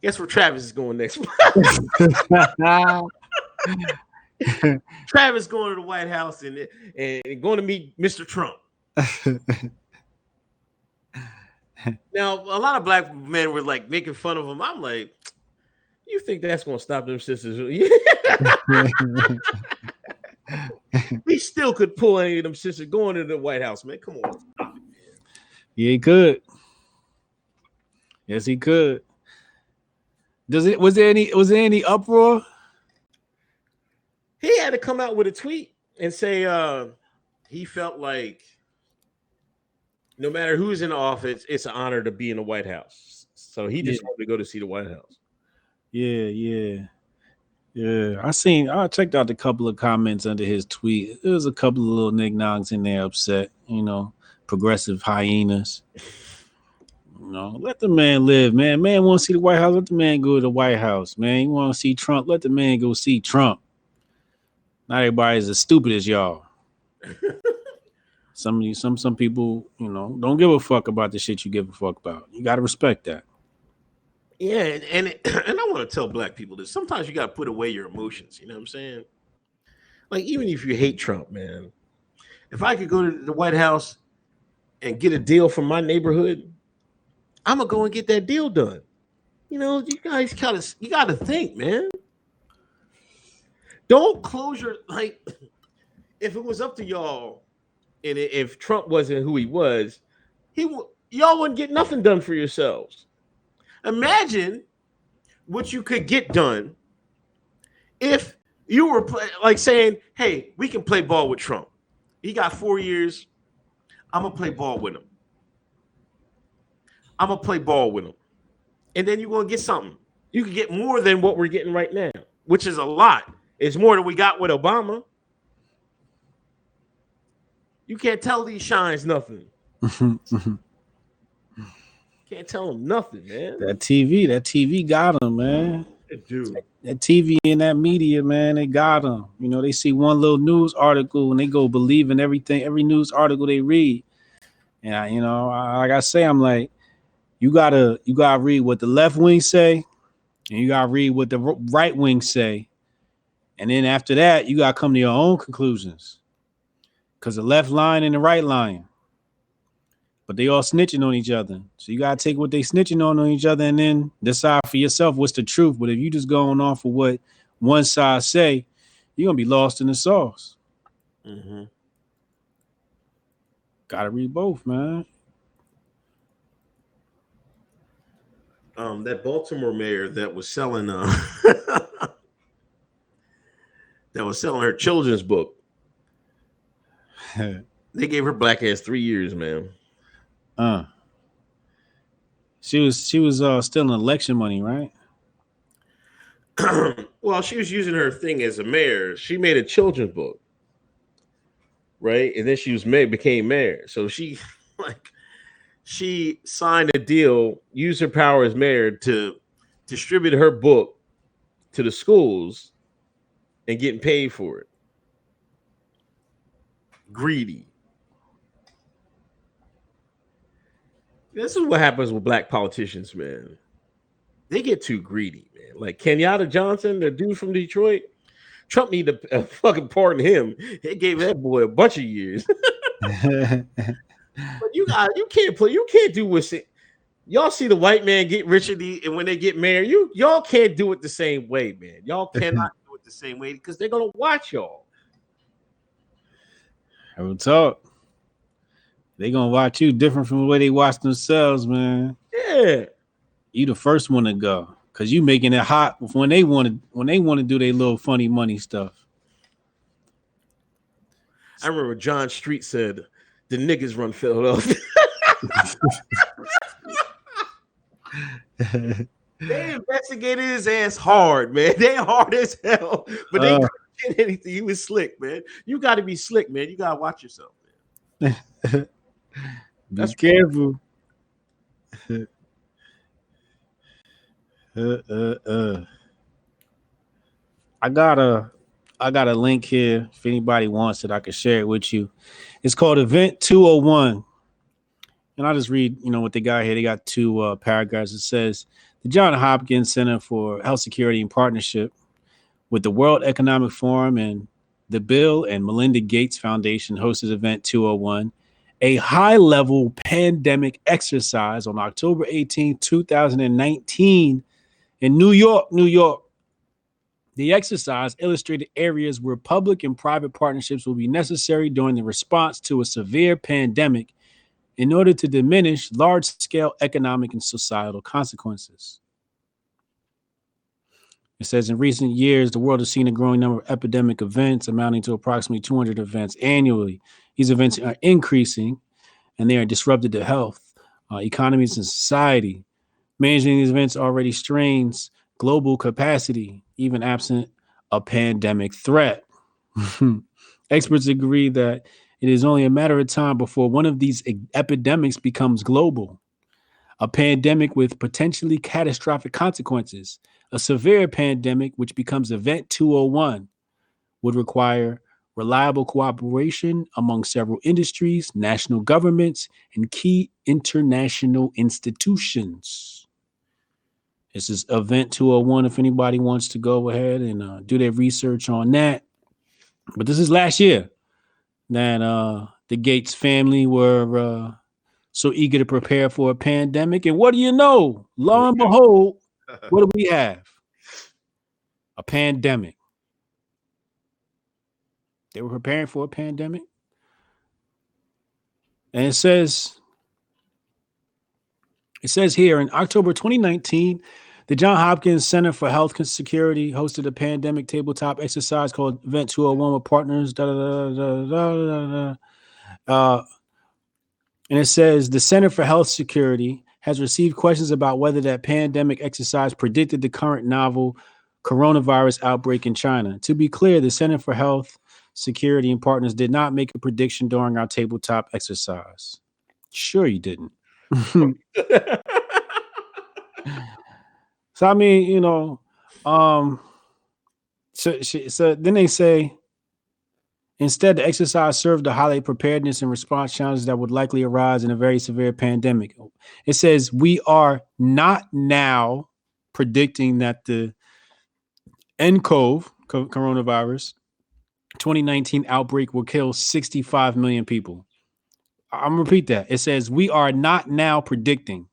Guess where Travis is going next? Travis going to the White House and going to meet Mr. Trump. Now, a lot of black men were like making fun of him. I'm like, you think that's going to stop them sisters? He still could pull any of them sisters going to the White House, man. Come on. Stop it, man. Yeah, he could. Yes, he could. Was there any uproar? He had to come out with a tweet and say he felt like no matter who's in the office, it's an honor to be in the White House. So he just wanted to go to see the White House. Yeah. I checked out a couple of comments under his tweet. There was a couple of little nignogs in there upset, progressive hyenas. Let the man live, man. Man want to see the White House. Let the man go to the White House, man. You want to see Trump? Let the man go see Trump. Not everybody's as stupid as y'all. Some people, don't give a fuck about the shit you give a fuck about. You got to respect that. Yeah, and I want to tell black people this. Sometimes you got to put away your emotions. You know what I'm saying? Like, even if you hate Trump, man, if I could go to the White House and get a deal from my neighborhood, I'm going to go and get that deal done. You guys you got to think, man. Don't close your, like, if it was up to y'all, and if Trump wasn't who he was, y'all wouldn't get nothing done for yourselves. Imagine what you could get done if you were like saying, hey, we can play ball with Trump. He got 4 years. I'm going to play ball with him. And then you're going to get something. You can get more than what we're getting right now, which is a lot. It's more than we got with Obama. You can't tell these shines nothing. Can't tell them nothing, man. That TV got them, man. Dude. That TV and that media, man, they got them. They see one little news article and they go believe in everything, every news article they read. And like I say, I'm like, you gotta read what the left wing say, and you gotta read what the right wing say, and then after that, you gotta come to your own conclusions. Cause the left line and the right line. But they all snitching on each other. So you got to take what they snitching on each other and then decide for yourself what's the truth. But if you just going off of what one side say, you're going to be lost in the sauce. Mm-hmm. Got to read both, man. That Baltimore mayor that was selling her children's book. They gave her black ass 3 years, man. She was stealing election money, right? Well, she was using her thing as a mayor. She made a children's book, right? And then she became mayor. So she signed a deal, used her power as mayor to distribute her book to the schools and getting paid for it. Greedy. This is what happens with black politicians, man. They get too greedy, man. Like Kenyatta Johnson, the dude from Detroit. Trump need to fucking pardon him. He gave that boy a bunch of years. But you can't do what's it. Y'all see the white man get rich and when they get married, y'all can't do it the same way, man. Y'all cannot do it the same way because they're gonna watch y'all. I will talk. They gonna watch you different from the way they watch themselves, man. Yeah. You the first one to go. Cause you making it hot when they want to do their little funny money stuff. I remember John Street said the niggas run Philadelphia. They investigated his ass hard, man. They hard as hell, but they couldn't get anything. He was slick, man. You got to be slick, man. You got to watch yourself, man. Be careful. I got a link here. If anybody wants it, I can share it with you. It's called Event 201. And I'll just read, what they got here. They got two paragraphs. It says, the Johns Hopkins Center for Health Security and Partnership with the World Economic Forum and the Bill and Melinda Gates Foundation hosted Event 201, a high-level pandemic exercise on October 18, 2019 in New York, New York. The exercise illustrated areas where public and private partnerships will be necessary during the response to a severe pandemic in order to diminish large-scale economic and societal consequences. It says in recent years, the world has seen a growing number of epidemic events amounting to approximately 200 events annually. These events are increasing and they are disruptive to health, economies, and society. Managing these events already strains global capacity, even absent a pandemic threat. Experts agree that it is only a matter of time before one of these epidemics becomes global. A pandemic with potentially catastrophic consequences. A severe pandemic, which becomes Event 201, would require reliable cooperation among several industries, national governments, and key international institutions. This is Event 201 if anybody wants to go ahead and do their research on that. But this is last year that the Gates family were so eager to prepare for a pandemic. And what do you know? Lo and behold, what do we have? A pandemic. They were preparing for a pandemic. And it says here in October 2019, the Johns Hopkins Center for Health Security hosted a pandemic tabletop exercise called Event 201 with partners. And it says the Center for Health Security has received questions about whether that pandemic exercise predicted the current novel coronavirus outbreak in China. To be clear, the Center for Health Security and Partners did not make a prediction during our tabletop exercise. Sure you didn't. So I mean, so then they say instead the exercise served to highlight preparedness and response challenges that would likely arise in a very severe pandemic. It says we are not now predicting that the nCoV coronavirus 2019 outbreak will kill 65 million people. I'm gonna repeat that. It says we are not now predicting.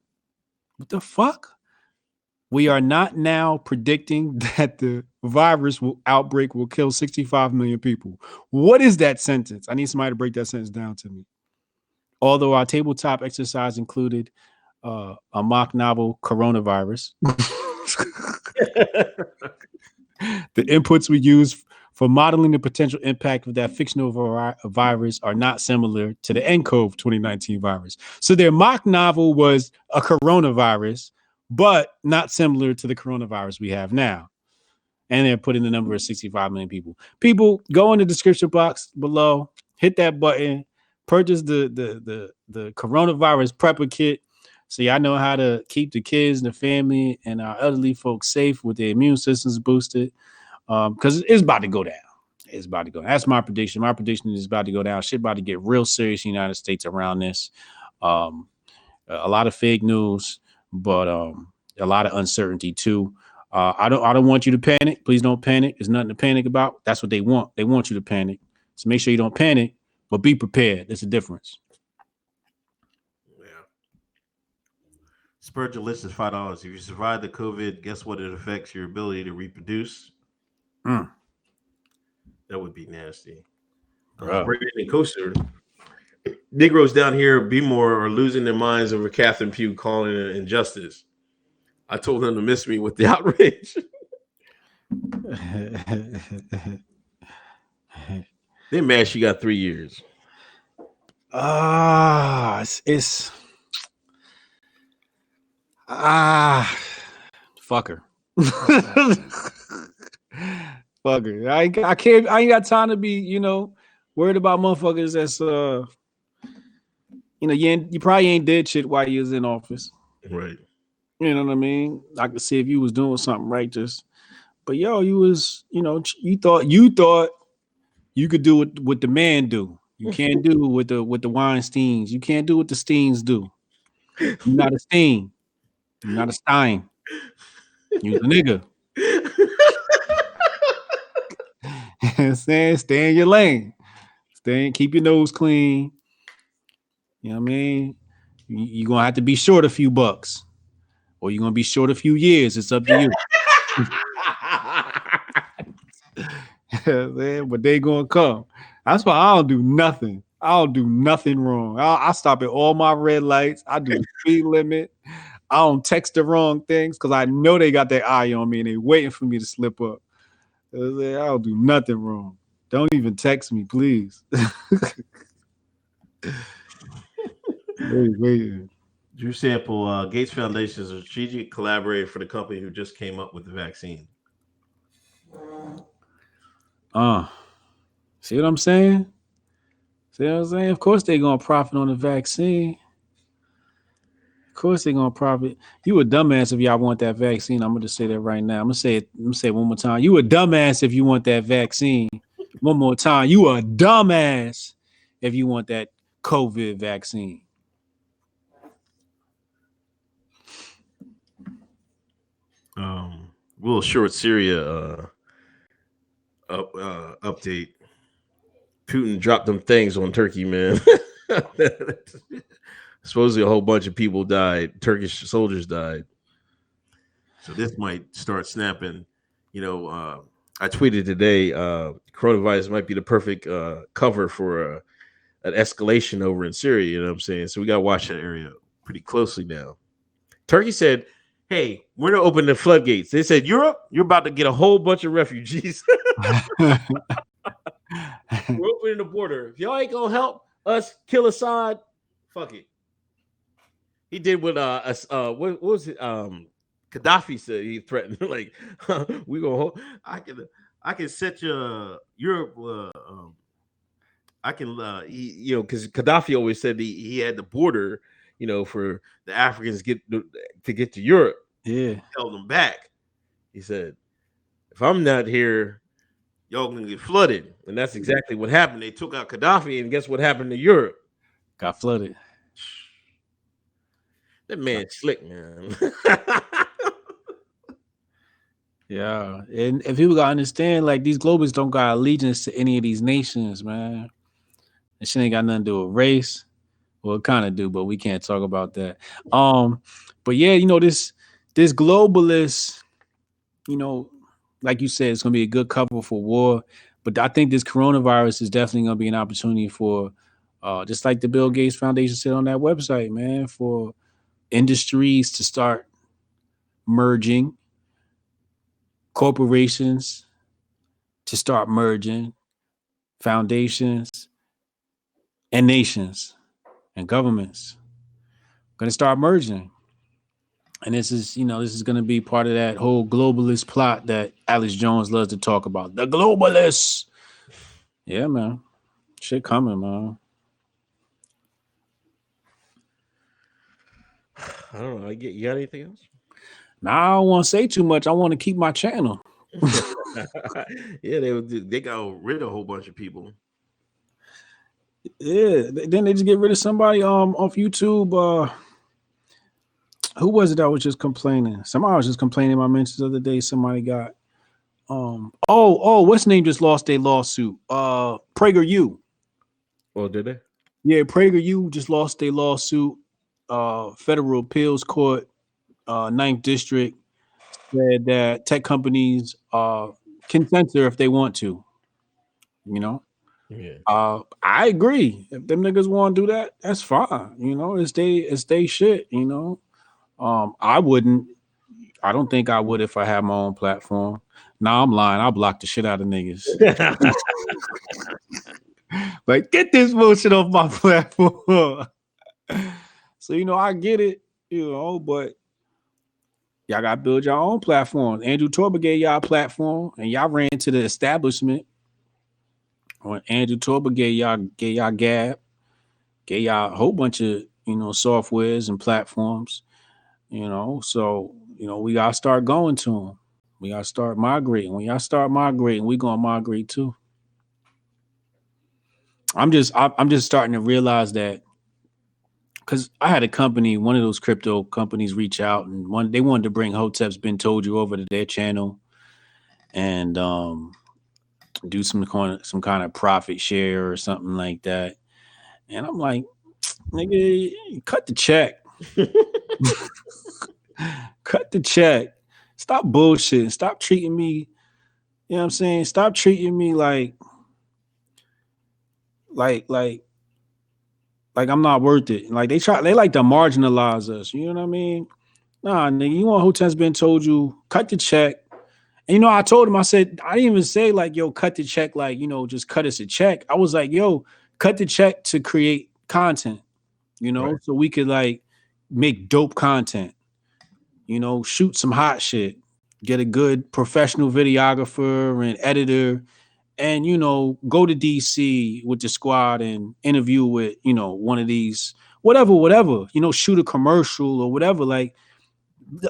What the fuck? We are not now predicting that the virus outbreak will kill 65 million people. What is that sentence? I need somebody to break that sentence down to me. Although our tabletop exercise included a mock novel coronavirus, the inputs we use for modeling the potential impact of that fictional virus are not similar to the nCoV 2019 virus. So their mock novel was a coronavirus, but not similar to the coronavirus we have now. And they're putting the number of 65 million people. People, go in the description box below, hit that button, purchase the coronavirus prepper kit. So y'all know how to keep the kids and the family and our elderly folks safe with their immune systems boosted. Because it's about to go down. It's about to go down. That's my prediction. My prediction is about to go down. Shit about to get real serious in the United States around this. A lot of fake news, but a lot of uncertainty too. I don't want you to panic. Please don't panic. There's nothing to panic about. That's what they want. They want you to panic. So make sure you don't panic, but be prepared. There's a difference. Yeah. Spurgeon list is $5. If you survive the COVID, guess what? It affects your ability to reproduce. That would be nasty. Brandon and Coaster. Negroes down here, Bmore, are losing their minds over Catherine Pugh calling it an injustice. I told them to miss me with the outrage. They're mad she got 3 years. Fuck her. Fuck her. I ain't got time to be, worried about motherfuckers that's you probably ain't did shit while you was in office. Right. You know what I mean? I could see if you was doing something righteous. But you was, you thought you could do what the man do. You can't do what the Weinsteins. You can't do what the Steens do. You're not a Steen. You're not a Stein. You're a nigga. You know what I'm saying? Stay in your lane. Keep your nose clean. You know what I mean? You're going to have to be short a few bucks. Or you're going to be short a few years. It's up to you. Man, but they going to come. That's why I don't do nothing. I don't do nothing wrong. I stop at all my red lights. I do the speed limit. I don't text the wrong things because I know they got their eye on me and they waiting for me to slip up. I don't do nothing wrong. Don't even text me, please. wait. Drew Sample, Gates Foundation is a strategic collaborator for the company who just came up with the vaccine. See what I'm saying? Of course they're gonna profit on the vaccine. Of course they're gonna profit. You a dumbass if y'all want that vaccine. I'm gonna just say that right now. I'm gonna say it one more time. You a dumbass if you want that vaccine. One more time. You a dumbass if you want that COVID vaccine. Real short Syria update. Putin dropped them things on Turkey, man. Supposedly a whole bunch of people died. Turkish soldiers died. So this might start snapping. You know, I tweeted today, coronavirus might be the perfect cover for an escalation over in Syria. You know what I'm saying? So we got to watch that area pretty closely now. Turkey said, hey, we're going to open the floodgates. They said, Europe, you're about to get a whole bunch of refugees. We're opening the border. If y'all ain't going to help us kill Assad, fuck it. He did what what was it? Gaddafi said he threatened, like, we gonna I can set your Europe I can you know, because Gaddafi always said he had the border, you know, for the Africans to get to Europe. Yeah, held them back. He said, if I'm not here, y'all gonna get flooded. And that's exactly what happened. They took out Gaddafi, and guess what happened to Europe? Got flooded. That man's slick, man. Yeah, and if people gotta understand, like, these globalists don't got allegiance to any of these nations, man. And shit ain't got nothing to do with race. Well, it kind of do, but we can't talk about that. But yeah, you know, this globalist, you know, like you said, it's gonna be a good cover for war. But I think this coronavirus is definitely gonna be an opportunity for, just like the Bill Gates Foundation said on that website, man, for industries to start merging, corporations to start merging, foundations and nations and governments going to start merging. And this is going to be part of that whole globalist plot that Alex Jones loves to talk about. The globalists. Yeah, man. Shit coming, man. I don't know. You got anything else? Now, I don't want to say too much. I want to keep my channel. Yeah, they got rid of a whole bunch of people. Yeah, then they just get rid of somebody off YouTube. Who was it that was just complaining? Somebody was just complaining in my mentions the other day. Somebody got what's name just lost their lawsuit? Prager U. Oh, did they? Yeah, Prager U just lost their lawsuit. Federal Appeals Court, 9th District, said that tech companies can censor if they want to. You know? Yeah. I agree. If them niggas want to do that, that's fine. You know, it's they shit, you know. I wouldn't. I don't think I would if I had my own platform. Nah, I'm lying. I'll block the shit out of niggas. Like, get this bullshit off my platform. So, you know, I get it, you know, but y'all got to build your own platform. Andrew Torba gave y'all a platform, and y'all ran to the establishment. When Andrew Torba gave y'all Gab, gave y'all a whole bunch of, you know, softwares and platforms, you know. So, you know, we got to start going to them. We got to start migrating. When y'all start migrating, we going to migrate too. I'm just starting to realize that because I had a company, one of those crypto companies, reach out and they wanted to bring Hoteps Been Told You over to their channel and do some kind of profit share or something like that. And I'm like, nigga, cut the check. Cut the check. Stop bullshitting. Stop treating me. You know what I'm saying? Stop treating me like I'm not worth it. Like they like to marginalize us. You know what I mean? Nah, nigga, you want Hoteps Been Told You, cut the check. And you know, I told him, I said, I didn't even say like, yo, cut the check, like, you know, just cut us a check. I was like, yo, cut the check to create content, you know, right. So we could like make dope content, you know, shoot some hot shit, get a good professional videographer and editor, and, you know, go to DC with the squad and interview with, you know, one of these, whatever, you know, shoot a commercial or whatever. Like,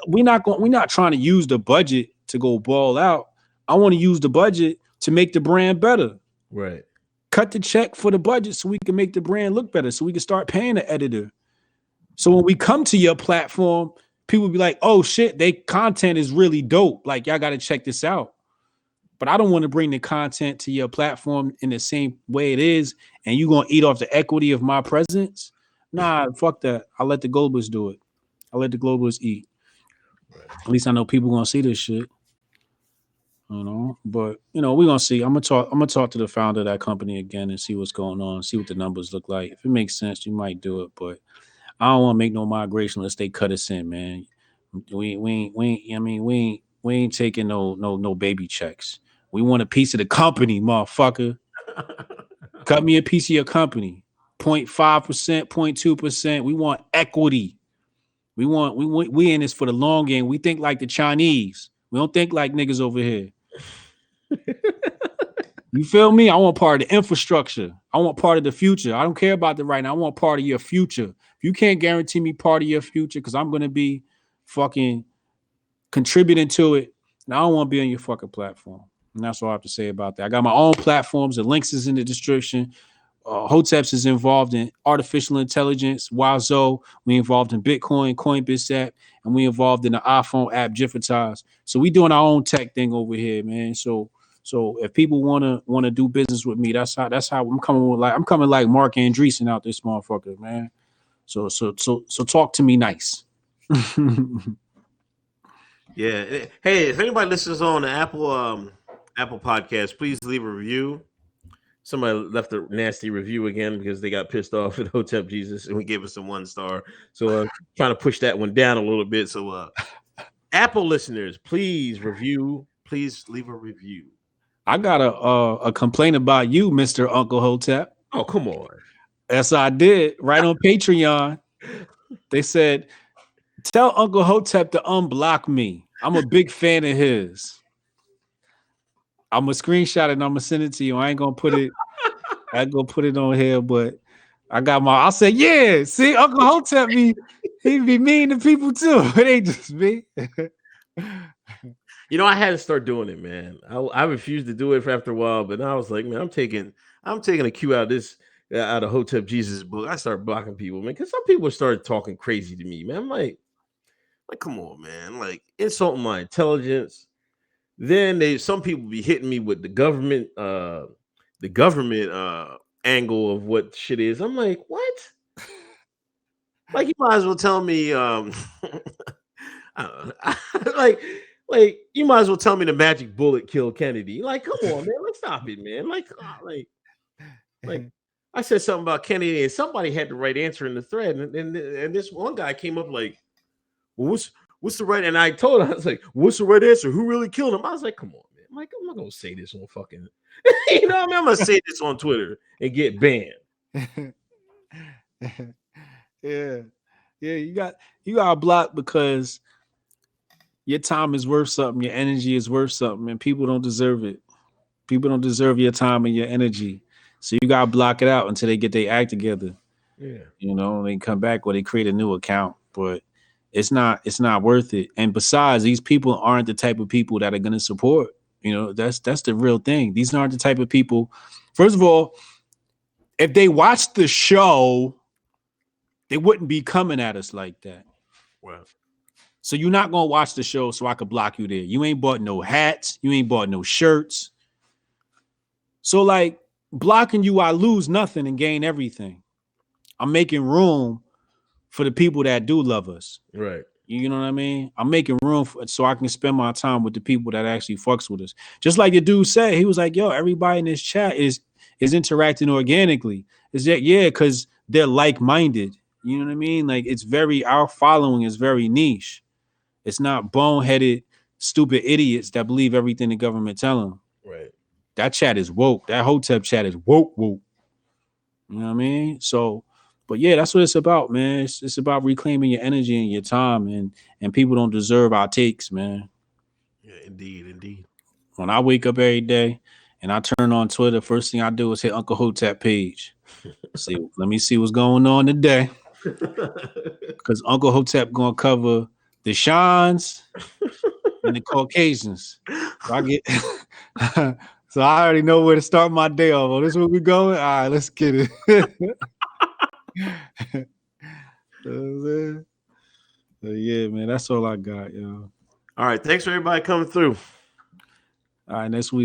we're not trying to use the budget to go ball out. I want to use the budget to make the brand better. Right. Cut the check for the budget so we can make the brand look better, so we can start paying the editor. So when we come to your platform, people be like, oh shit, they content is really dope. Like, y'all got to check this out. But I don't want to bring the content to your platform in the same way it is, and you going to eat off the equity of my presence. Nah, fuck that. I'll let the globalists do it. I'll let the globalists eat. At least I know people gonna see this shit, you know. But you know, we're gonna see. I'm gonna talk to the founder of that company again and see what's going on, see what the numbers look like. If it makes sense, you might do it. But I don't want to make no migration unless they cut us in, man. We ain't taking no baby checks. We want a piece of the company, motherfucker. Cut me a piece of your company. 0.5%, 0.2%. We want equity. We in this for the long game. We think like the Chinese. We don't think like niggas over here. You feel me? I want part of the infrastructure. I want part of the future. I don't care about the right now. I want part of your future. If you can't guarantee me part of your future, because I'm gonna be fucking contributing to it, and I don't want to be on your fucking platform. And that's all I have to say about that. I got my own platforms. The links is in the description. Hoteps is involved in artificial intelligence. Wazo, we involved in Bitcoin, Coinbase app, and we involved in the iPhone app Jiffitize. So we doing our own tech thing over here, man. So if people wanna do business with me, that's how I'm coming with. Like, I'm coming like Mark Andreessen out this motherfucker, man. So talk to me nice. Yeah. Hey, if anybody listens on the Apple podcast, please leave a review. Somebody left a nasty review again because they got pissed off at Hotep Jesus, and we gave us a 1 star. So trying to push that one down a little bit. So Apple listeners, please review. Please leave a review. I got a complaint about you, Mr. Uncle Hotep. Oh, come on. Yes, I did. Right on Patreon. They said, tell Uncle Hotep to unblock me. I'm a big fan of his. I'm gonna screenshot it and I'm gonna send it to you. I ain't gonna put it. I ain't gonna put it on here, but I'll say, yeah. See, Uncle Hotep he be mean to people too. It ain't just me. You know, I had to start doing it, man. I refused to do it for after a while, but I was like, man, I'm taking a cue out of Hotep Jesus' book. I started blocking people, man, because some people started talking crazy to me, man. I'm like, come on, man, like insulting my intelligence. Then some people be hitting me with the government angle of what shit is. I'm like, what? Like, you might as well tell me, I don't know, like you might as well tell me the magic bullet killed Kennedy. Like, come on, man, let's stop it, man. Like I said something about Kennedy, and somebody had the right answer in the thread, and this one guy came up like, well, what's the right? And I told him, I was like, what's the right answer? Who really killed him? I was like, come on, man. I'm like, I'm not gonna say this on fucking, you know what I mean? I'm gonna say this on Twitter and get banned. Yeah. You got blocked because your time is worth something, your energy is worth something, and people don't deserve it. People don't deserve your time and your energy. So you gotta block it out until they get their act together. Yeah. You know, they come back or they create a new account. But it's not worth it. And besides, these people aren't the type of people that are gonna support. You know, that's the real thing. These aren't the type of people. First of all, if they watch the show, they wouldn't be coming at us like that. Wow. So you're not gonna watch the show so I could block you there. You ain't bought no hats, you ain't bought no shirts. So like blocking you, I lose nothing and gain everything. I'm making room for the people that do love us. Right. You know what I mean? I'm making room so I can spend my time with the people that actually fucks with us. Just like the dude said, he was like, yo, everybody in this chat is interacting organically. Is that because they're like-minded. You know what I mean? Like our following is very niche. It's not boneheaded, stupid idiots that believe everything the government tell them. Right. That chat is woke. That Hotep chat is woke. You know what I mean? So, but yeah, that's what it's about, man. It's about reclaiming your energy and your time, and people don't deserve our takes, man. Yeah, indeed. When I wake up every day and I turn on Twitter, first thing I do is hit Uncle Hotep page. Let me see what's going on today. Because Uncle Hotep gonna cover the Shans and the Caucasians. So I get so I already know where to start my day off. Oh, this is where we going? All right, let's get it. Yeah, man, that's all I got, yo. All right, thanks for everybody coming through. All right, next week.